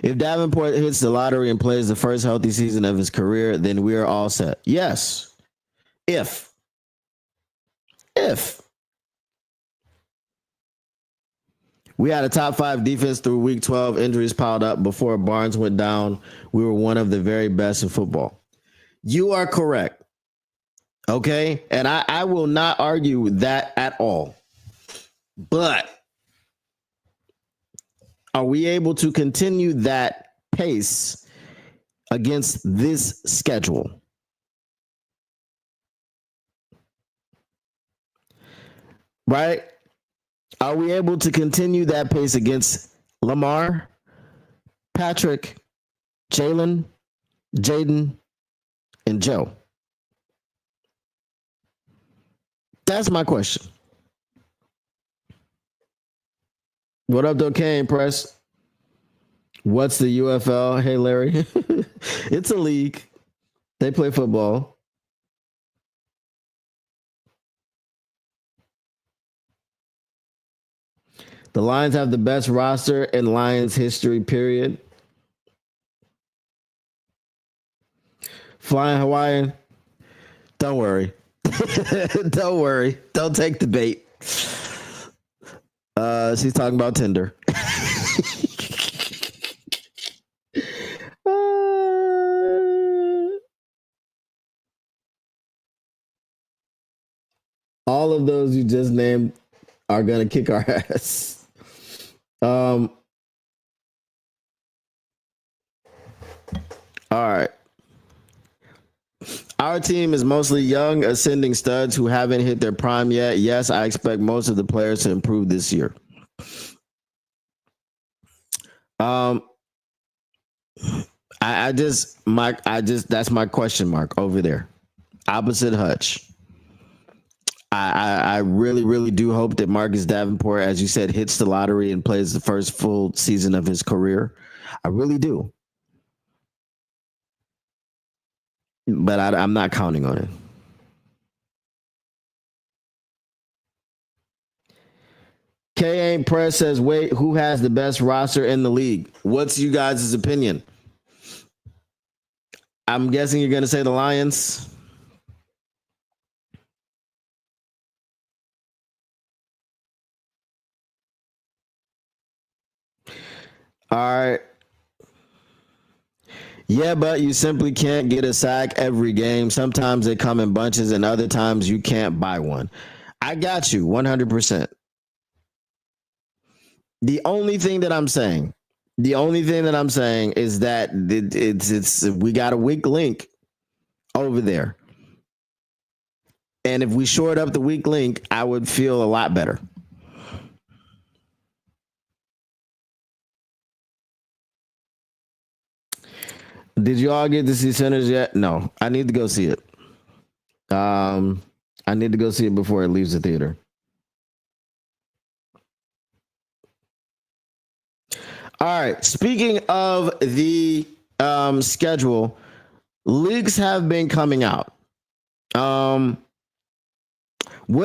Speaker 1: If Davenport hits the lottery and plays the first healthy season of his career, then we are all set. Yes. If. We had a top 5 defense through week 12. Injuries piled up. Before Barnes went down, we were one of the very best in football. You are correct. Okay? And I will not argue that at all. But are we able to continue that pace against this schedule? Right? Are we able to continue that pace against Lamar, Patrick, Jalen, Jaden, and Joe? That's my question. What up, though, Kane Press? What's the UFL? Hey, Larry. It's a league. They play football. The Lions have the best roster in Lions history, period. Flying Hawaiian. Don't worry. Don't worry. Don't take the bait. She's talking about Tinder. All of those you just named are gonna kick our ass. All right. Our team is mostly young, ascending studs who haven't hit their prime yet. Yes, I expect most of the players to improve this year. I just that's my question mark over there. Opposite Hutch. I really, really do hope that Marcus Davenport, as you said, hits the lottery and plays the first full season of his career. I really do. But I'm not counting on it. K Ain't Press says, wait, who has the best roster in the league? What's you guys' opinion? I'm guessing you're going to say the Lions. All right. Yeah, but you simply can't get a sack every game. Sometimes they come in bunches, and other times you can't buy one. I got you 100%. The only thing that I'm saying is that it's we got a weak link over there. And if we short up the weak link, I would feel a lot better. Did you all get to see Sinners yet? No, I need to go see it. I need to go see it before it leaves the theater. All right. Speaking of the schedule, leagues have been coming out. What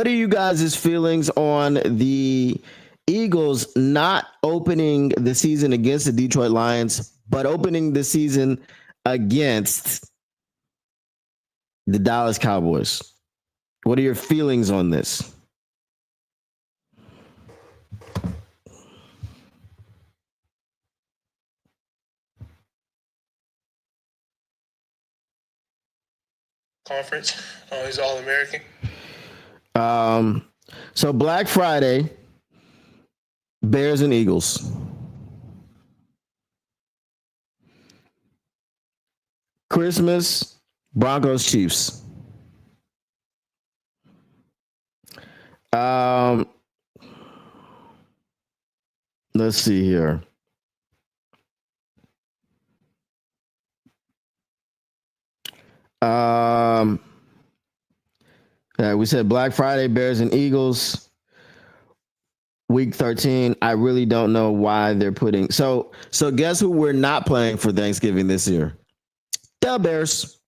Speaker 1: are you guys' feelings on the Eagles not opening the season against the Detroit Lions, but opening the season against the Dallas Cowboys? What are your feelings on this?
Speaker 2: Conference. He's All-American.
Speaker 1: So Black Friday, Bears and Eagles. Christmas, Broncos, Chiefs. Let's see here. We said Black Friday, Bears and Eagles. Week 13. I really don't know why they're putting so guess who we're not playing for Thanksgiving this year? The Bears.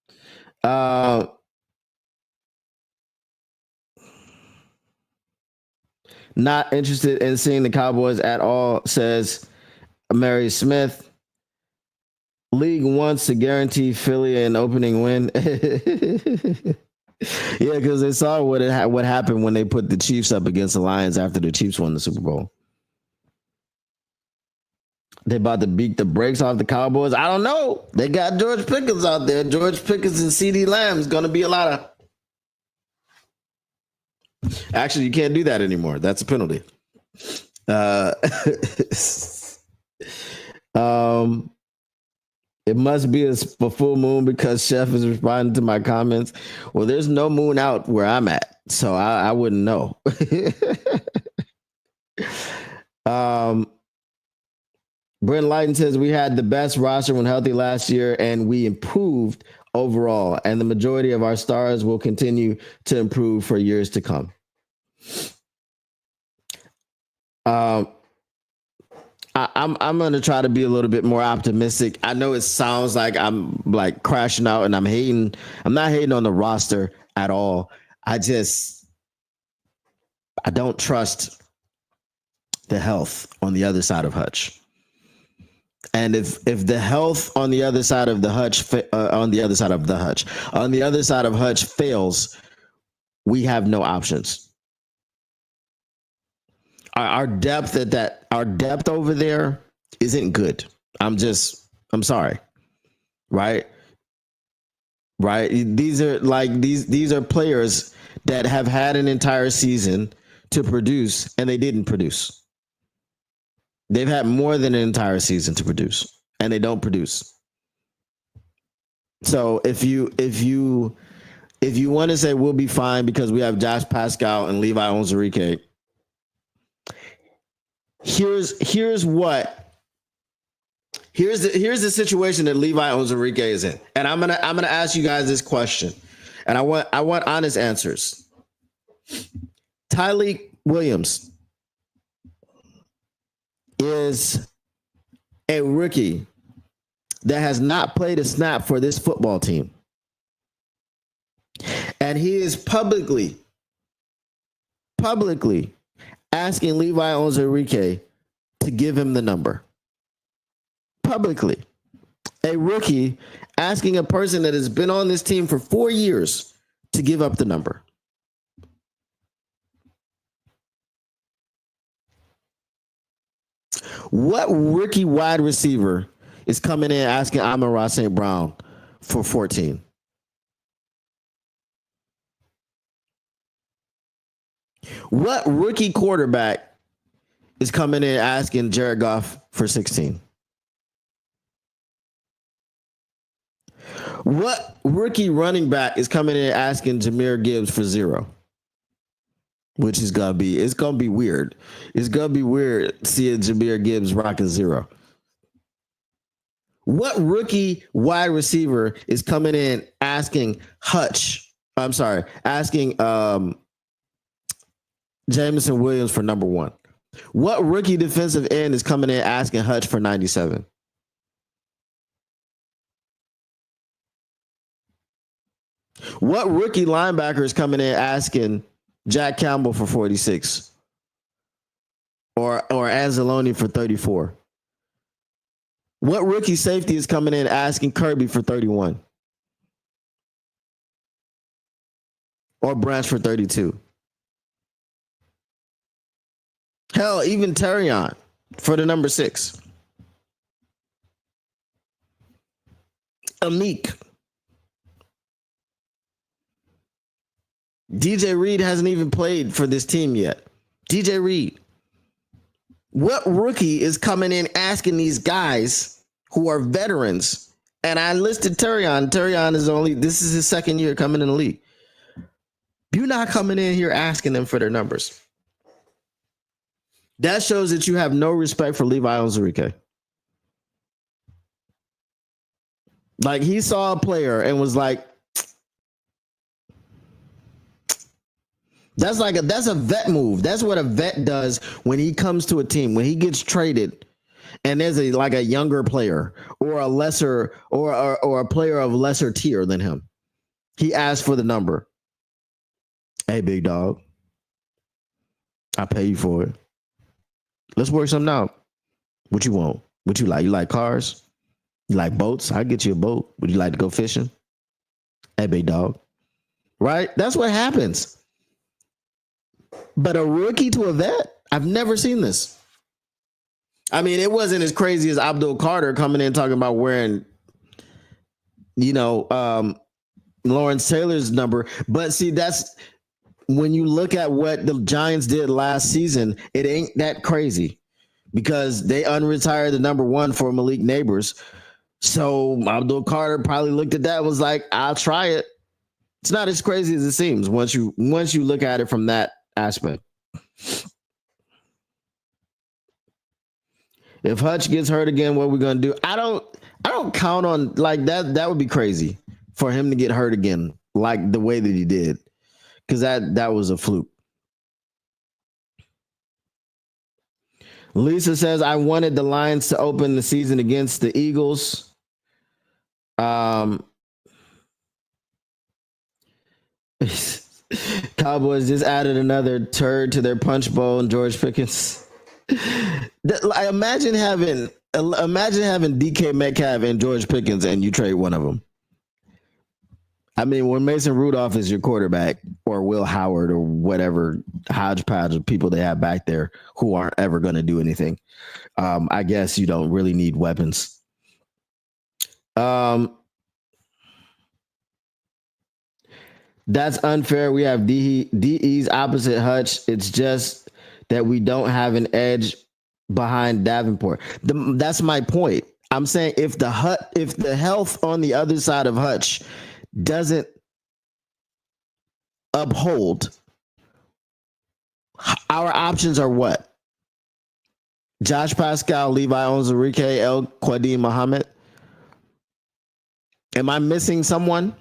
Speaker 1: Not interested in seeing the Cowboys at all, says Mary Smith. League wants to guarantee Philly an opening win. Yeah, because they saw what happened when they put the Chiefs up against the Lions after the Chiefs won the Super Bowl. They about to beat the brakes off the Cowboys. I don't know. They got George Pickens out there. George Pickens and CeeDee Lamb is going to be a lot of. Actually, you can't do that anymore. That's a penalty. It must be a full moon because Chef is responding to my comments. Well, there's no moon out where I'm at, so I wouldn't know. Brent Lighton says we had the best roster when healthy last year, and we improved overall, and the majority of our stars will continue to improve for years to come. I'm going to try to be a little bit more optimistic. I know it sounds like I'm like crashing out and I'm hating. I'm not hating on the roster at all. I don't trust the health on the other side of Hutch. And if the health on the other side of the Hutch fails, we have no options. Our depth over there isn't good. I'm sorry. Right. These are players that have had an entire season to produce and they didn't produce. They've had more than an entire season to produce and they don't produce. So if you want to say we'll be fine because we have Josh Pascal and Levi Onwuzurike, here's the situation that Levi Onwuzurike is in, and I'm gonna ask you guys this question, and I want honest answers. Tyleik Williams is a rookie that has not played a snap for this football team, and he is publicly asking Levi Onwuzurike to give him the number. Publicly. A rookie asking a person that has been on this team for 4 years to give up the number. What rookie wide receiver is coming in asking Amon-Ra St. Brown for 14? What rookie quarterback is coming in asking Jared Goff for 16? What rookie running back is coming in asking Jahmyr Gibbs for 0? Which is gonna be weird. It's gonna be weird seeing Jahmyr Gibbs rocking 0. What rookie wide receiver is coming in asking asking Jameson Williams for number 1? What rookie defensive end is coming in asking Hutch for 97? What rookie linebacker is coming in asking Jack Campbell for 46? Or Anzalone for 34? What rookie safety is coming in asking Kirby for 31? or Branch for 32. Hell, even Terrion for the number 6. Amik. DJ Reed hasn't even played for this team yet. DJ Reed. What rookie is coming in asking these guys who are veterans? And I listed Terrion. Terrion this is his second year coming in the league. You're not coming in here asking them for their numbers. That shows that you have no respect for Levi Onwuzurike. Like, he saw a player and was like, that's a vet move. That's what a vet does when he comes to a team, when he gets traded and there's a younger player or a lesser or a player of lesser tier than him. He asks for the number. Hey, big dog, I'll pay you for it. Let's work something out. What you want? What you like? You like cars? You like boats? I'll get you a boat. Would you like to go fishing? Hey, big dog. Right? That's what happens. But a rookie to a vet? I've never seen this. I mean, it wasn't as crazy as Abdul Carter coming in talking about wearing, Lawrence Taylor's number. But see, that's when you look at what the Giants did last season, it ain't that crazy because they unretired the number 1 for Malik Neighbors. So Abdul Carter probably looked at that and was like, I'll try it. It's not as crazy as it seems once you look at it from that aspect. If Hutch gets hurt again, what are we gonna do? I don't count on like that. That would be crazy for him to get hurt again, like the way that he did, because that was a fluke. Lisa says, I wanted the Lions to open the season against the Eagles. Cowboys just added another turd to their punch bowl, and George Pickens. Imagine having DK Metcalf and George Pickens, and you trade one of them. I mean, when Mason Rudolph is your quarterback, or Will Howard, or whatever hodgepodge of people they have back there who aren't ever going to do anything, I guess you don't really need weapons. That's unfair. We have DE's opposite Hutch. It's just that we don't have an edge behind Davenport. That's my point. I'm saying if the health on the other side of Hutch doesn't uphold, our options are what? Josh Pascal, Levi Onwuzurike, El Quadin Muhammad. Am I missing someone?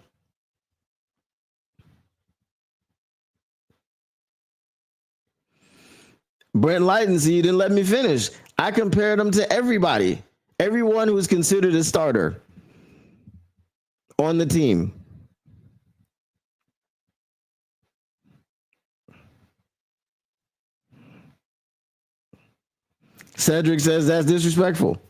Speaker 1: Brent Lightens, you didn't let me finish. I compared them to everybody. Everyone who is considered a starter on the team. Cedric says that's disrespectful.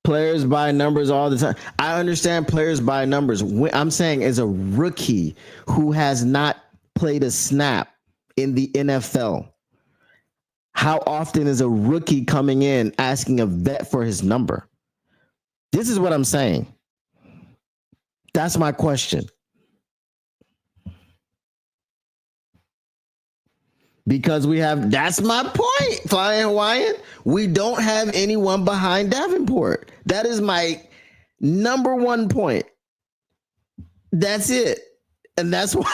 Speaker 1: Players buy numbers all the time. I understand players buy numbers. I'm saying as a rookie who has not played a snap in the NFL, how often is a rookie coming in asking a vet for his number? This is what I'm saying. That's my question. Because that's my point, Flying Hawaiian. We don't have anyone behind Davenport. That is my number one point. That's it. And that's why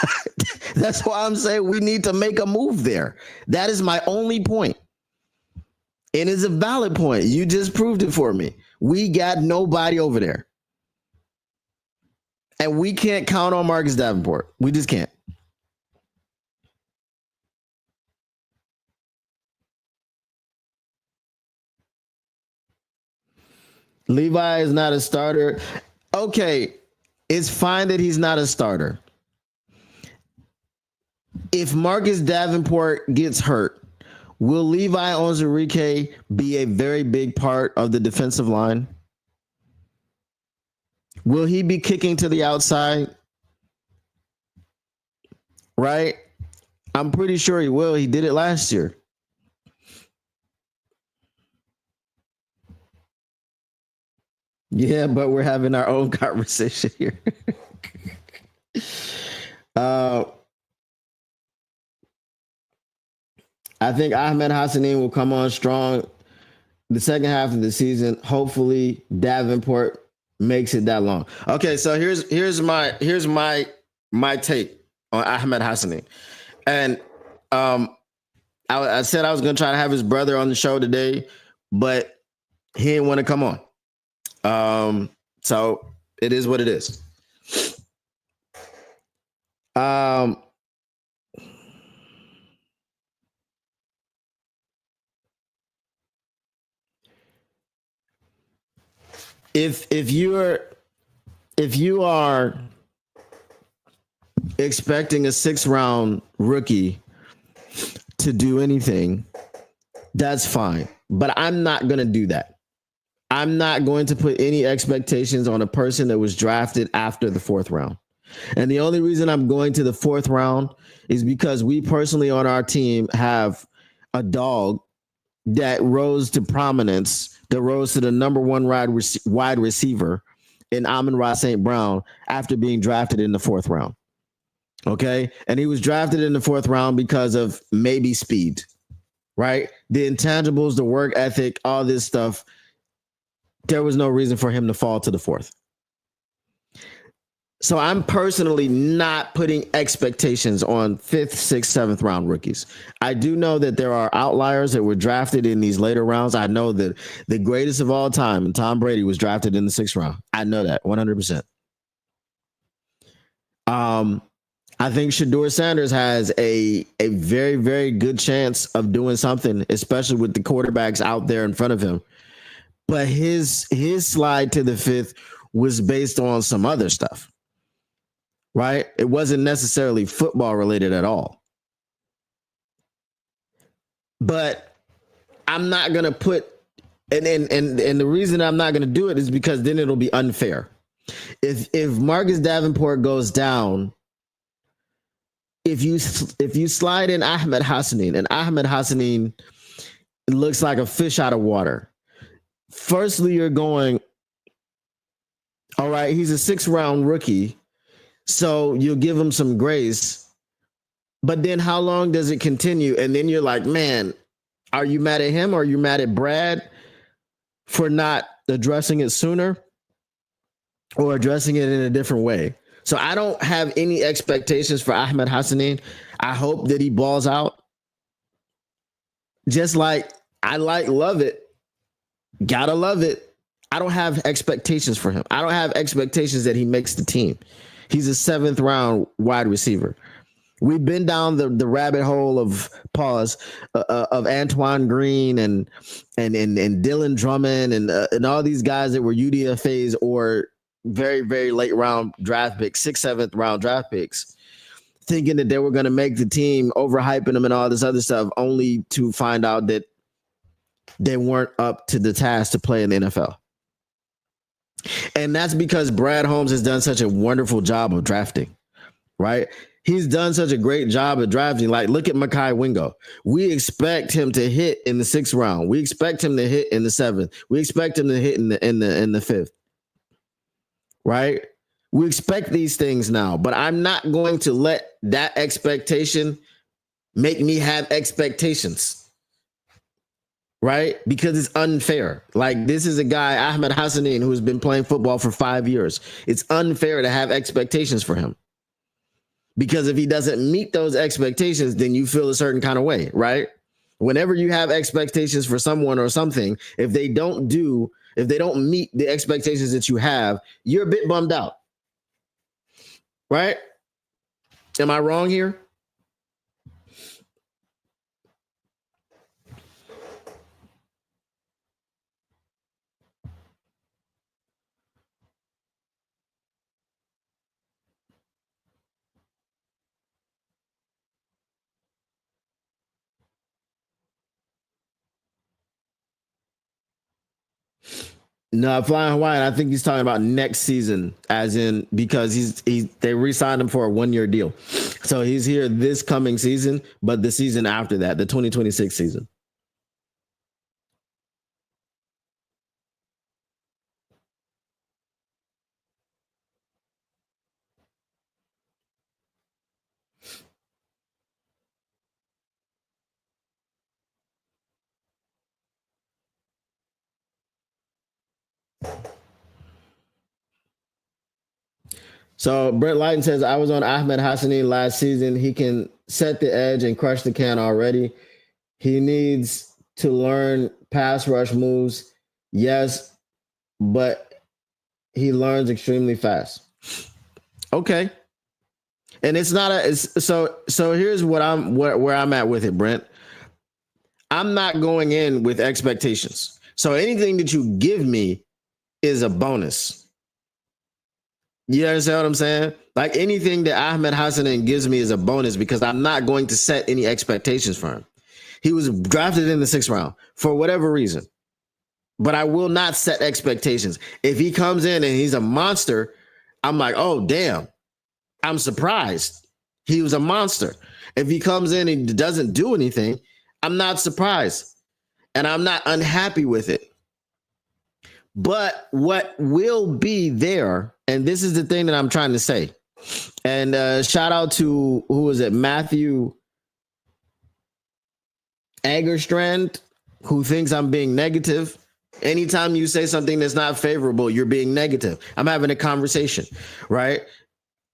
Speaker 1: I'm saying we need to make a move there. That is my only point. And it's a valid point. You just proved it for me. We got nobody over there. And we can't count on Marcus Davenport. We just can't. Levi is not a starter. Okay, it's fine that he's not a starter. If Marcus Davenport gets hurt, will Levi Onwuzurike be a very big part of the defensive line? Will he be kicking to the outside? Right? I'm pretty sure he will. He did it last year. Yeah, but we're having our own conversation here. uh, I think Ahmed Hassanin will come on strong the second half of the season. Hopefully, Davenport makes it that long. Okay, so here's my take on Ahmed Hassanin, and I said I was gonna try to have his brother on the show today, but he didn't want to come on. So it is what it is. If you are expecting a 6th-round rookie to do anything, that's fine. But I'm not going to do that. I'm not going to put any expectations on a person that was drafted after the 4th round. And the only reason I'm going to the 4th round is because we personally on our team have a dog that rose to prominence, that rose to the number one wide receiver in Amon-Ra St. Brown after being drafted in the 4th round. Okay. And he was drafted in the 4th round because of maybe speed, right? The intangibles, the work ethic, all this stuff. There was no reason for him to fall to the 4th. So I'm personally not putting expectations on 5th, 6th, 7th round rookies. I do know that there are outliers that were drafted in these later rounds. I know that the greatest of all time, Tom Brady, was drafted in the 6th round. I know that 100%. I think Shedeur Sanders has a very, very good chance of doing something, especially with the quarterbacks out there in front of him. But his slide to the 5th was based on some other stuff, right? It wasn't necessarily football related at all. But I'm not going to put, and the reason I'm not going to do it is because then it'll be unfair. If Marcus Davenport goes down, if you slide in Ahmed Hassanin, and Ahmed Hassanin looks like a fish out of water, firstly, you're going, all right, he's a 6th-round rookie, so you'll give him some grace. But then how long does it continue? And then you're like, man, are you mad at him or are you mad at Brad for not addressing it sooner or addressing it in a different way? So I don't have any expectations for Ahmed Hassanin. I hope that he balls out. Just like I love it. Gotta love it. I don't have expectations for him. I don't have expectations that he makes the team. He's a 7th-round wide receiver. We've been down the rabbit hole of of Antoine Green and Dylan Drummond and all these guys that were UDFAs or very, very late round draft picks, 6th, 7th round draft picks, thinking that they were going to make the team, overhyping them and all this other stuff, only to find out that they weren't up to the task to play in the NFL. And that's because Brad Holmes has done such a wonderful job of drafting, right? He's done such a great job of drafting. Like, look at Mekhi Wingo. We expect him to hit in the 6th round. We expect him to hit in the 7th. We expect him to hit in the 5th. Right? We expect these things now, but I'm not going to let that expectation make me have expectations. Right? Because it's unfair. Like, this is a guy, Ahmed Hassanin, who has been playing football for 5 years. It's unfair to have expectations for him. Because if he doesn't meet those expectations, then you feel a certain kind of way, right? Whenever you have expectations for someone or something, if they don't meet the expectations that you have, you're a bit bummed out. Right? Am I wrong here? No, Flying Hawaiian. I think he's talking about next season, as in because they re-signed him for a 1-year deal, so he's here this coming season, but the season after that, the 2026 season. So Brent Lighton says, I was on Ahmed Hassani last season. He can set the edge and crush the can already. He needs to learn pass rush moves. Yes, but he learns extremely fast. Okay. And it's not so here's what where I'm at with it, Brent. I'm not going in with expectations. So anything that you give me is a bonus. You understand what I'm saying? Like anything that Ahmed Hassanin gives me is a bonus because I'm not going to set any expectations for him. He was drafted in the 6th round for whatever reason, but I will not set expectations. If he comes in and he's a monster, I'm like, oh, damn, I'm surprised. He was a monster. If he comes in and doesn't do anything, I'm not surprised and I'm not unhappy with it. But what will be there, and this is the thing that I'm trying to say, and shout out to, who was it, Matthew Agerstrand, who thinks I'm being negative. Anytime you say something that's not favorable, you're being negative. I'm having a conversation, right?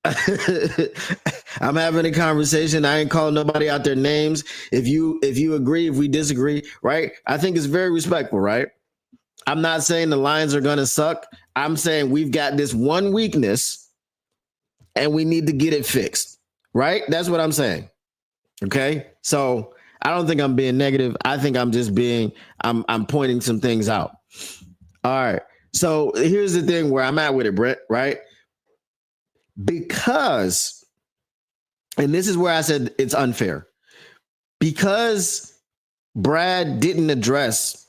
Speaker 1: I'm having a conversation. I ain't calling nobody out their names. If you agree, if we disagree, right? I think it's very respectful, right? I'm not saying the Lions are going to suck. I'm saying we've got this one weakness and we need to get it fixed, right? That's what I'm saying. Okay. So I don't think I'm being negative. I think I'm just I'm pointing some things out. All right. So here's the thing where I'm at with it, Brett, right? Because, and this is where I said it's unfair, because Brad didn't address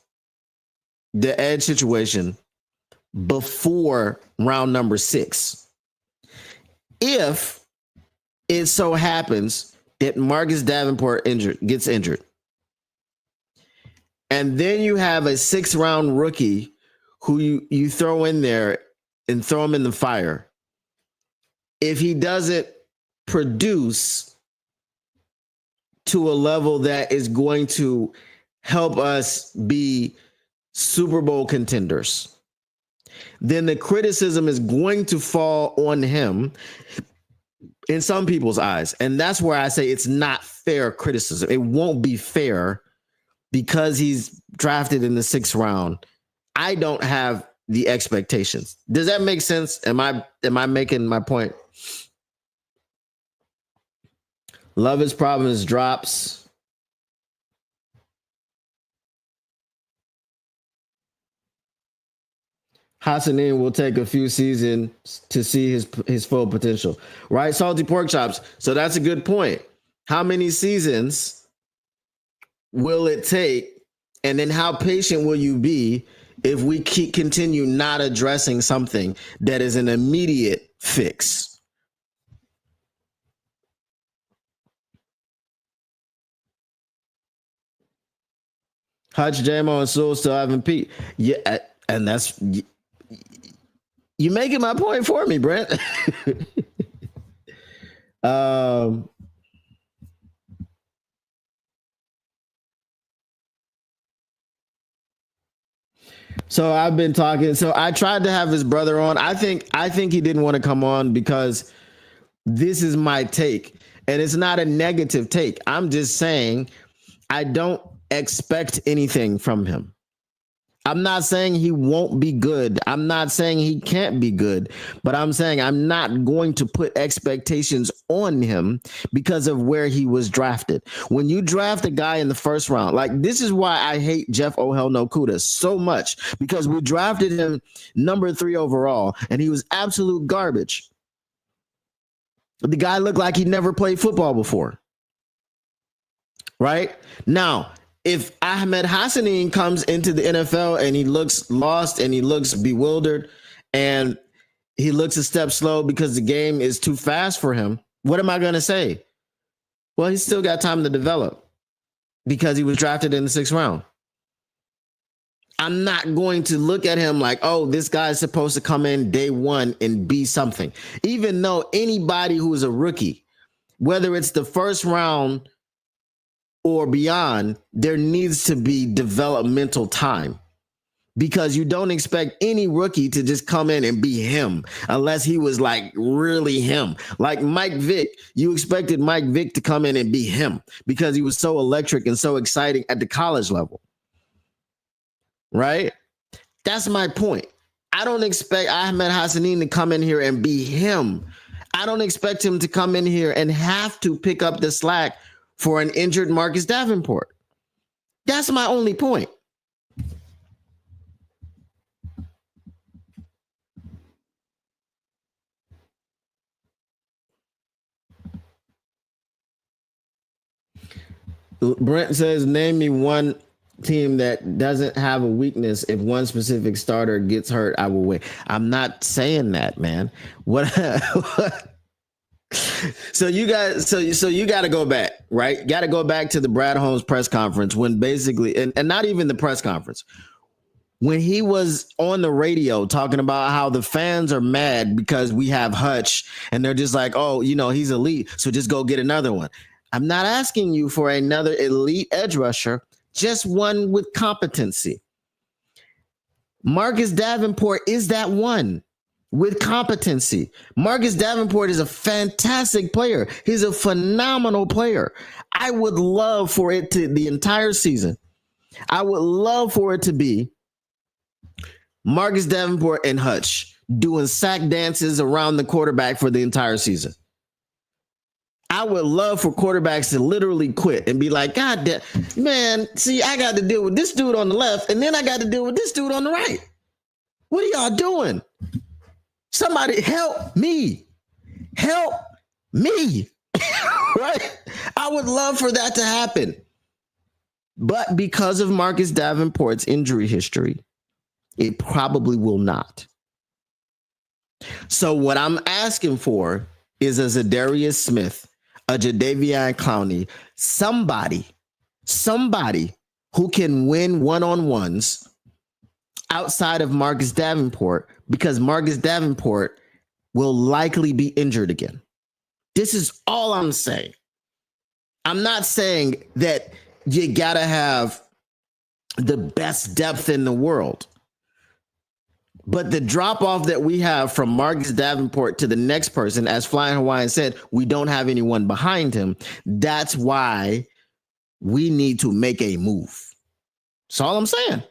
Speaker 1: the edge situation before round number 6. If it so happens that Marcus Davenport gets injured, and then you have a 6th round rookie who you throw in there and throw him in the fire, if he doesn't produce to a level that is going to help us be Super Bowl contenders, then the criticism is going to fall on him in some people's eyes. And that's where I say it's not fair criticism. It won't be fair because he's drafted in the 6th round. I don't have the expectations. Does that make sense? Am I making my point? Love His Problems drops. Hassanin will take a few seasons to see his full potential, right? Salty Pork Chops. So that's a good point. How many seasons will it take? And then how patient will you be if we continue not addressing something that is an immediate fix? Hutch, JMO, and Sewell still haven't peaked. Yeah, and that's... You making my point for me, Brent. So I've been talking. So I tried to have his brother on. I think he didn't want to come on because this is my take, and it's not a negative take. I'm just saying I don't expect anything from him. I'm not saying he won't be good. I'm not saying he can't be good, but I'm saying I'm not going to put expectations on him because of where he was drafted. When you draft a guy in the 1st round, like this is why I hate Jeff O'Hell-Nokuda so much, because we drafted him number 3 overall and he was absolute garbage. The guy looked like he never played football before. Right? Now, If Ahmed Hassanin comes into the NFL and he looks lost and he looks bewildered and he looks a step slow because the game is too fast for him, what am I going to say? Well, he's still got time to develop because he was drafted in the 6th round. I'm not going to look at him like, oh, this guy is supposed to come in day one and be something. Even though anybody who is a rookie, whether it's the 1st round or beyond, there needs to be developmental time, because you don't expect any rookie to just come in and be him unless he was like really him. Like Mike Vick, you expected Mike Vick to come in and be him because he was so electric and so exciting at the college level. Right? That's my point. I don't expect Ahmed Hassanin to come in here and be him. I don't expect him to come in here and have to pick up the slack for an injured Marcus Davenport. That's my only point. Brent says, name me one team that doesn't have a weakness. If one specific starter gets hurt, I will win. I'm not saying that, man. What? So you guys, so you got to go back, right? Got to go back to the Brad Holmes press conference when basically, and not even the press conference, when he was on the radio talking about how the fans are mad because we have Hutch and they're just like, oh, you know, he's elite, so just go get another one. I'm not asking you for another elite edge rusher, just one with competency. Marcus Davenport is that one with competency. Marcus Davenport is a fantastic player. He's a phenomenal player. I would love for it to, the entire season, I would love for it to be Marcus Davenport and Hutch doing sack dances around the quarterback for the entire season. I would love for quarterbacks to literally quit and be like, God damn, man, see, I got to deal with this dude on the left, and then I got to deal with this dude on the right. What are y'all doing? Somebody help me. Help me. Right? I would love for that to happen. But because of Marcus Davenport's injury history, it probably will not. So what I'm asking for is a Zadarius Smith, a Jadeveon Clowney, somebody who can win one-on-ones outside of Marcus Davenport, because Marcus Davenport will likely be injured again. This is all I'm saying. I'm not saying that you got to have the best depth in the world. But the drop off that we have from Marcus Davenport to the next person, as Flying Hawaiian said, we don't have anyone behind him. That's why we need to make a move. That's all I'm saying.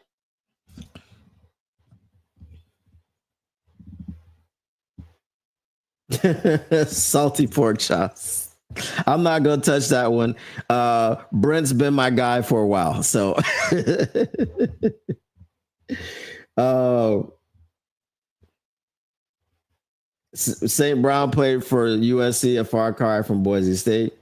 Speaker 1: Salty pork chops. I'm not going to touch that one. Brent's been my guy for a while. So, St. Brown played for USC, a far cry from Boise State.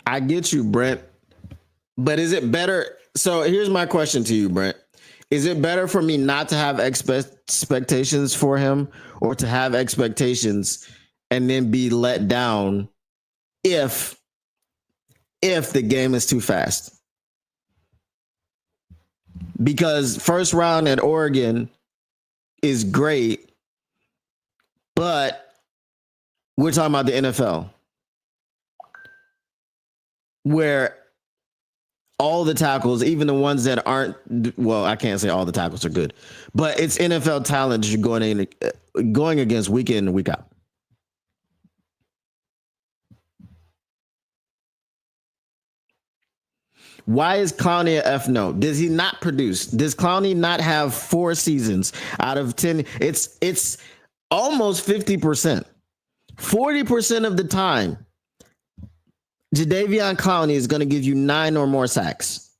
Speaker 1: I get you, Brent. But is it better? So here's my question to you, Brent. Is it better for me not to have expectations for him, or to have expectations and then be let down if the game is too fast? Because 1st round at Oregon is great, but we're talking about the NFL, where all the tackles, even the ones that aren't, well, I can't say all the tackles are good, but it's NFL talent you're going against week in and week out. Why is Clowney a F no? Does he not produce? Does Clowney not have 4 seasons out of 10? It's almost 50%. 40% of the time, Jadeveon Clowney is going to give you 9 or more sacks.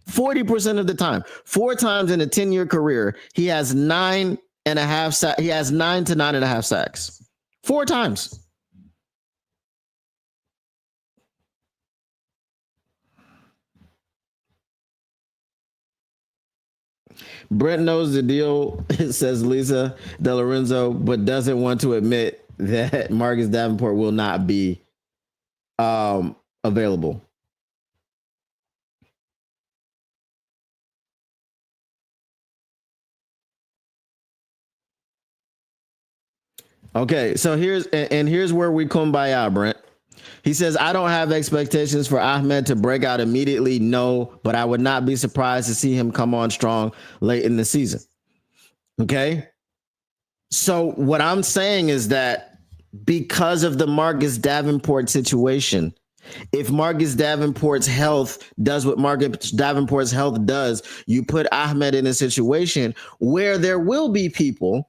Speaker 1: 40% of the time. 4 times in a 10-year career, he has 9 and a half sacks. He has 9 to 9.5 sacks. 4 times. Brent knows the deal, says Lisa De Lorenzo, but doesn't want to admit that Marcus Davenport will not be available. Okay, so here's where we kumbaya, Brent. He says, I don't have expectations for Ahmed to break out immediately, no, but I would not be surprised to see him come on strong late in the season. Okay. So what I'm saying is that because of the Marcus Davenport situation, if Marcus Davenport's health does what Marcus Davenport's health does, you put Ahmed in a situation where there will be people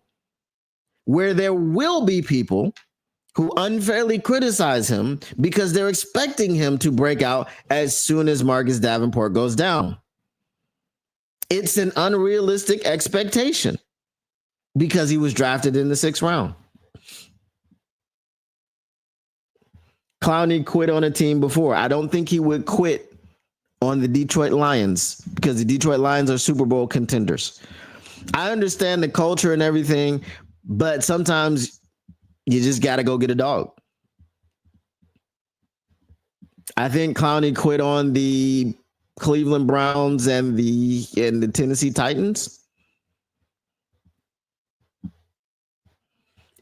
Speaker 1: who unfairly criticize him because they're expecting him to break out as soon as Marcus Davenport goes down. It's an unrealistic expectation because he was drafted in the 6th round. Clowney quit on a team before. I don't think he would quit on the Detroit Lions because the Detroit Lions are Super Bowl contenders. I understand the culture and everything, but sometimes you just got to go get a dog. I think Clowney quit on the Cleveland Browns and the Tennessee Titans.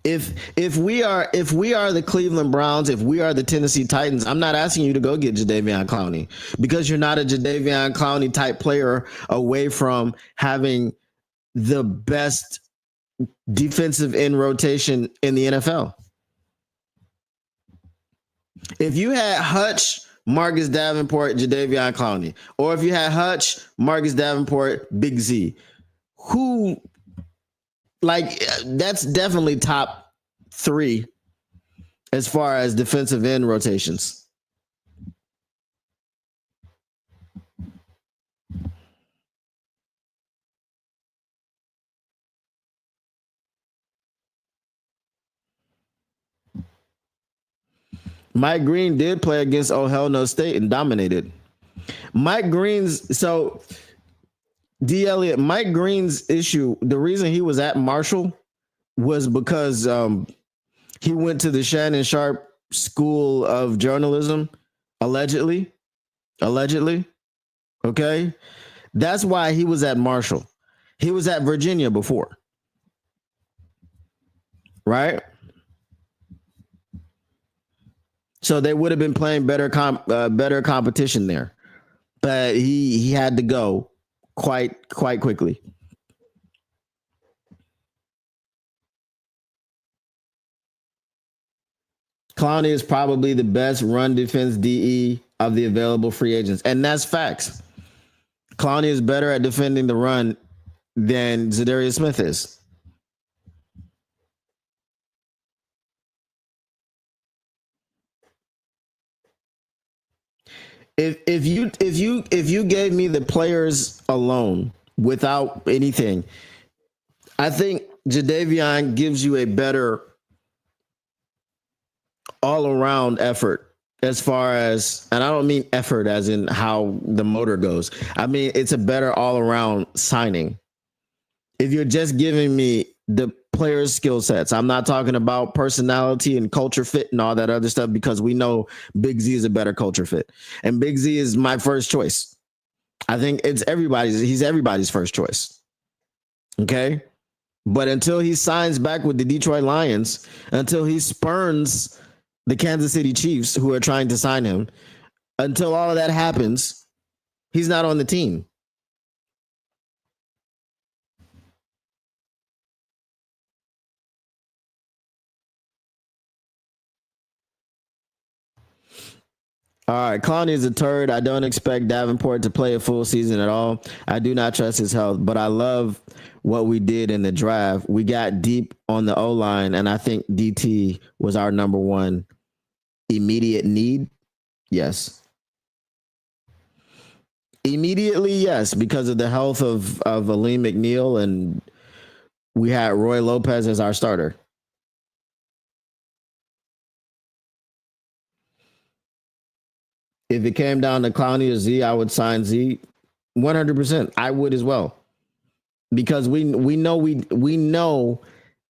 Speaker 1: If we are the Cleveland Browns, if we are the Tennessee Titans, I'm not asking you to go get Jadeveon Clowney because you're not a Jadeveon Clowney type player away from having the best defensive end rotation in the NFL. If you had Hutch, Marcus Davenport, Jadeveon Clowney, or if you had Hutch, Marcus Davenport, Big Z, who, like, that's definitely top 3 as far as defensive end rotations. Mike Green did play against Oh Hell No State and dominated. Mike Green's, so D. Elliott, Mike Green's issue, the reason he was at Marshall was because he went to the Shannon Sharp School of Journalism, allegedly. Okay. That's why he was at Marshall. He was at Virginia before. Right? So they would have been playing better competition there. But he had to go quite quickly. Clowney is probably the best run defense DE of the available free agents. And that's facts. Clowney is better at defending the run than Zadarius Smith is. If you gave me the players alone without anything, I think Jadeveon gives you a better all-around effort as far as, and I don't mean effort as in how the motor goes. I mean, it's a better all-around signing. If you're just giving me the players' skill sets, I'm not talking about personality and culture fit and all that other stuff because we know Big Z is a better culture fit. And Big Z is my first choice. I think he's everybody's first choice. Okay? But until he signs back with the Detroit Lions, until he spurns the Kansas City Chiefs who are trying to sign him, until all of that happens, he's not on the team. All right, Clowney is a turd. I don't expect Davenport to play a full season at all. I do not trust his health, but I love what we did in the draft. We got deep on the O-line, and I think DT was our number one immediate need. Yes. Immediately, yes, because of the health of Aleem McNeil and we had Roy Lopez as our starter. If it came down to Clowney or Z, I would sign Z 100%. I would as well. Because we know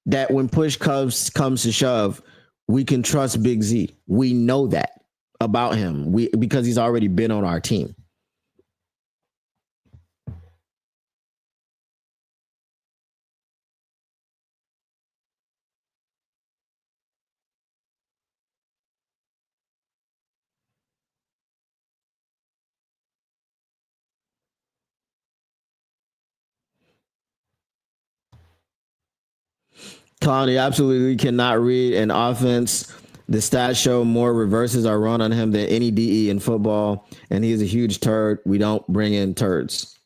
Speaker 1: that when push comes to shove, we can trust Big Z. We know that about him. Because he's already been on our team. Clowney absolutely cannot read an offense. The stats show more reverses are run on him than any DE in football, and he is a huge turd. We don't bring in turds.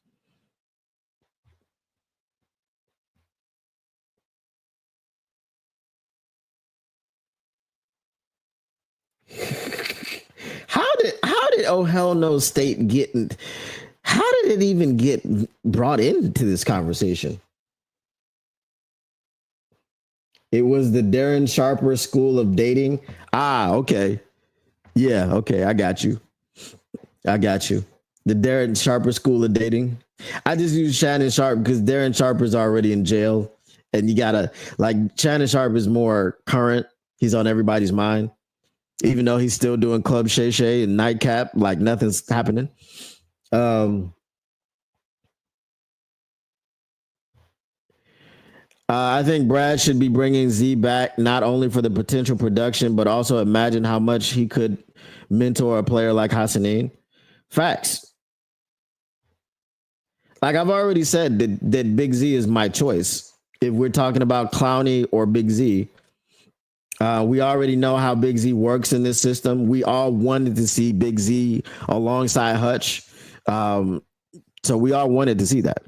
Speaker 1: How did oh hell no State get? How did it even get brought into this conversation? It was the Darren Sharper School of Dating. Ah, okay. Yeah, okay. I got you. The Darren Sharper School of Dating. I just use Shannon Sharp because Darren Sharper's already in jail. And you gotta like Shannon Sharp is more current. He's on everybody's mind. Even though he's still doing Club Shay Shay and Nightcap, like nothing's happening. I think Brad should be bringing Z back not only for the potential production, but also imagine how much he could mentor a player like Hassanin. Facts. Like I've already said that Big Z is my choice. If we're talking about Clowney or Big Z, we already know how Big Z works in this system. We all wanted to see Big Z alongside Hutch. So we all wanted to see that.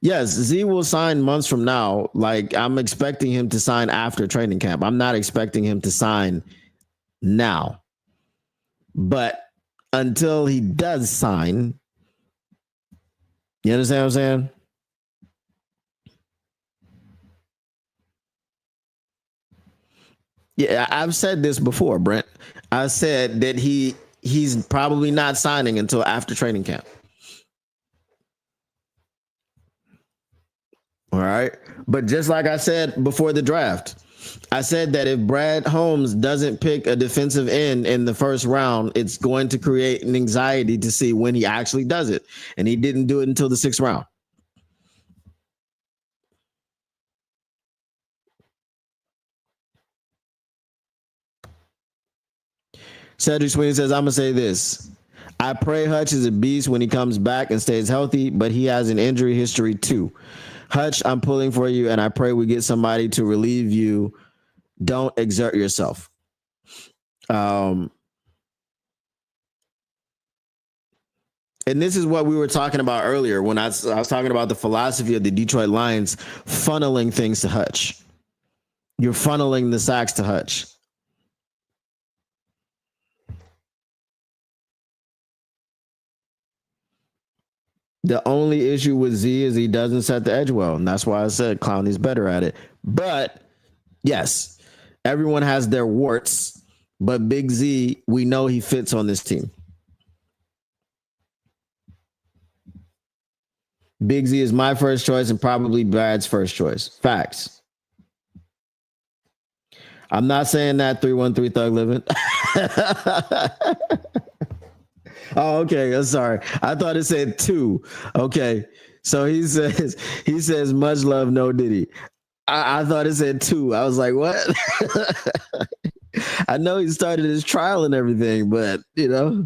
Speaker 1: Yes, Z will sign months from now. Like I'm expecting him to sign after training camp. I'm not expecting him to sign now. But until he does sign, you understand what I'm saying? Yeah, I've said this before, Brent. I said that he's probably not signing until after training camp. All right. But just like I said before the draft, I said that if Brad Holmes doesn't pick a defensive end in the first round, it's going to create an anxiety to see when he actually does it. And he didn't do it until the 6th round. Cedric Sweeney says, I'm going to say this. I pray Hutch is a beast when he comes back and stays healthy, but he has an injury history too. Hutch, I'm pulling for you, and I pray we get somebody to relieve you. Don't exert yourself. And this is what we were talking about earlier when I was talking about the philosophy of the Detroit Lions funneling things to Hutch. You're funneling the sacks to Hutch. The only issue with Z is he doesn't set the edge well, and that's why I said Clowney's better at it. But yes, everyone has their warts, but Big Z, we know he fits on this team. Big Z is my first choice and probably Brad's first choice. Facts. I'm not saying that 313 Thug Living. Oh, okay. I'm sorry. I thought it said 2. Okay. So he says much love, no Diddy. I thought it said 2. I was like, what? I know he started his trial and everything, but you know.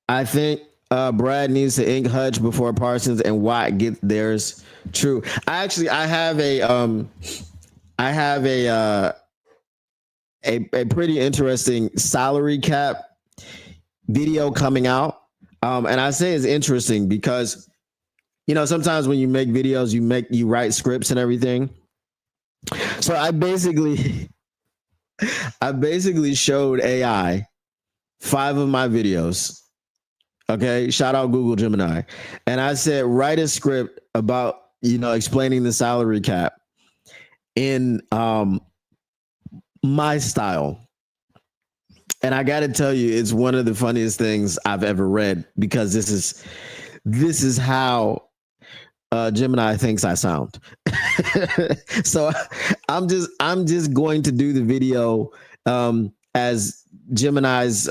Speaker 1: I think Brad needs to ink Hutch before Parsons and Watt get theirs. True. I have a pretty interesting salary cap video coming out. And I say it's interesting because you know sometimes when you make videos, you write scripts and everything. So I basically I basically showed AI 5 of my videos. Okay, shout out Google Gemini, and I said write a script about explaining the salary cap in my style. And I got to tell you, it's one of the funniest things I've ever read because this is how Gemini thinks I sound. So I'm just going to do the video as Gemini's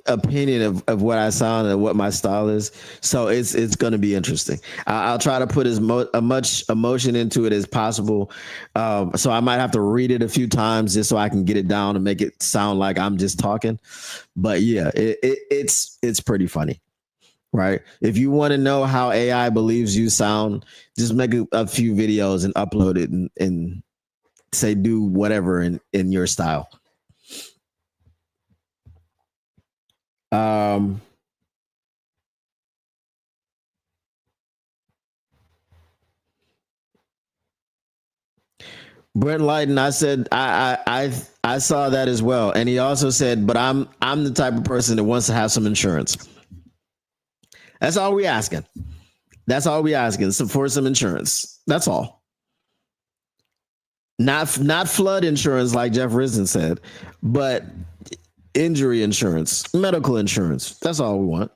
Speaker 1: opinion of what I sound and what my style is. So it's going to be interesting. I'll try to put as much emotion into it as possible. So I might have to read it a few times just so I can get it down and make it sound like I'm just talking. But yeah, it's pretty funny. Right. If you want to know how AI believes you sound, just make a few videos and upload it and say do whatever in your style. Brent Lighten, I said I saw that as well, and he also said, but I'm the type of person that wants to have some insurance. That's all we asking. That's all we asking for some insurance. That's all. Not flood insurance like Jeff Risen said, but injury insurance, medical insurance. That's all we want.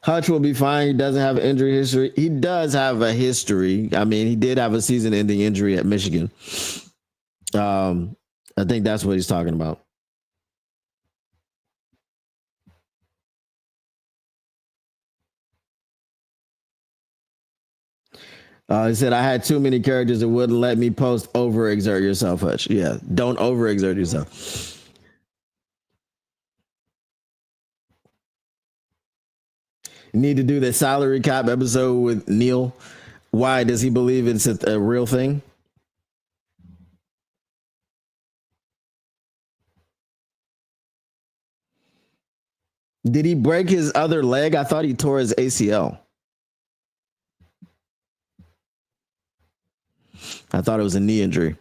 Speaker 1: Hutch will be fine. He doesn't have an injury history. He does have a history. I mean, he did have a season-ending injury at Michigan. I think that's what he's talking about. He said, I had too many characters that wouldn't let me post. Overexert yourself, Hutch. Yeah, don't overexert yourself. You need to do the salary cap episode with Neil. Why does he believe it's a real thing? Did he break his other leg? I thought he tore his ACL. I thought it was a knee injury.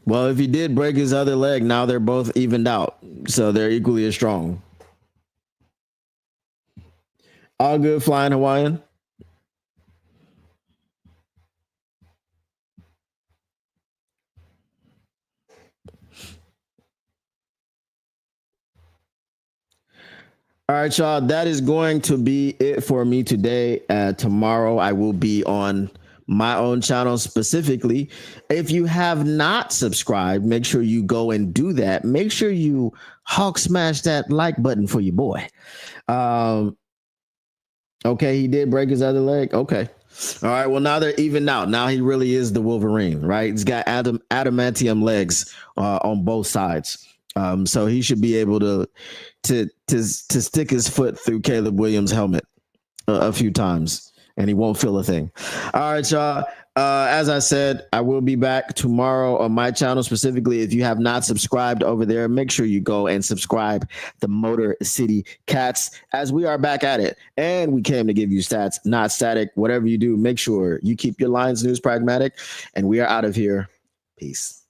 Speaker 1: Well, if he did break his other leg, now they're both evened out. So they're equally as strong. All good, flying Hawaiian. All right, y'all. That is going to be it for me today. Tomorrow, I will be on my own channel specifically. If you have not subscribed, make sure you go and do that. Make sure you hawk smash that like button for your boy. Okay, he did break his other leg. Okay. All right. Well, now they're even out. Now he really is the Wolverine, right? He's got adamantium legs on both sides. So he should be able to stick his foot through Caleb Williams' helmet a few times, and he won't feel a thing. All right, y'all. As I said, I will be back tomorrow on my channel specifically. If you have not subscribed over there, make sure you go and subscribe to Motor City Cats as we are back at it. And we came to give you stats, not static. Whatever you do, make sure you keep your Lions news pragmatic. And we are out of here. Peace.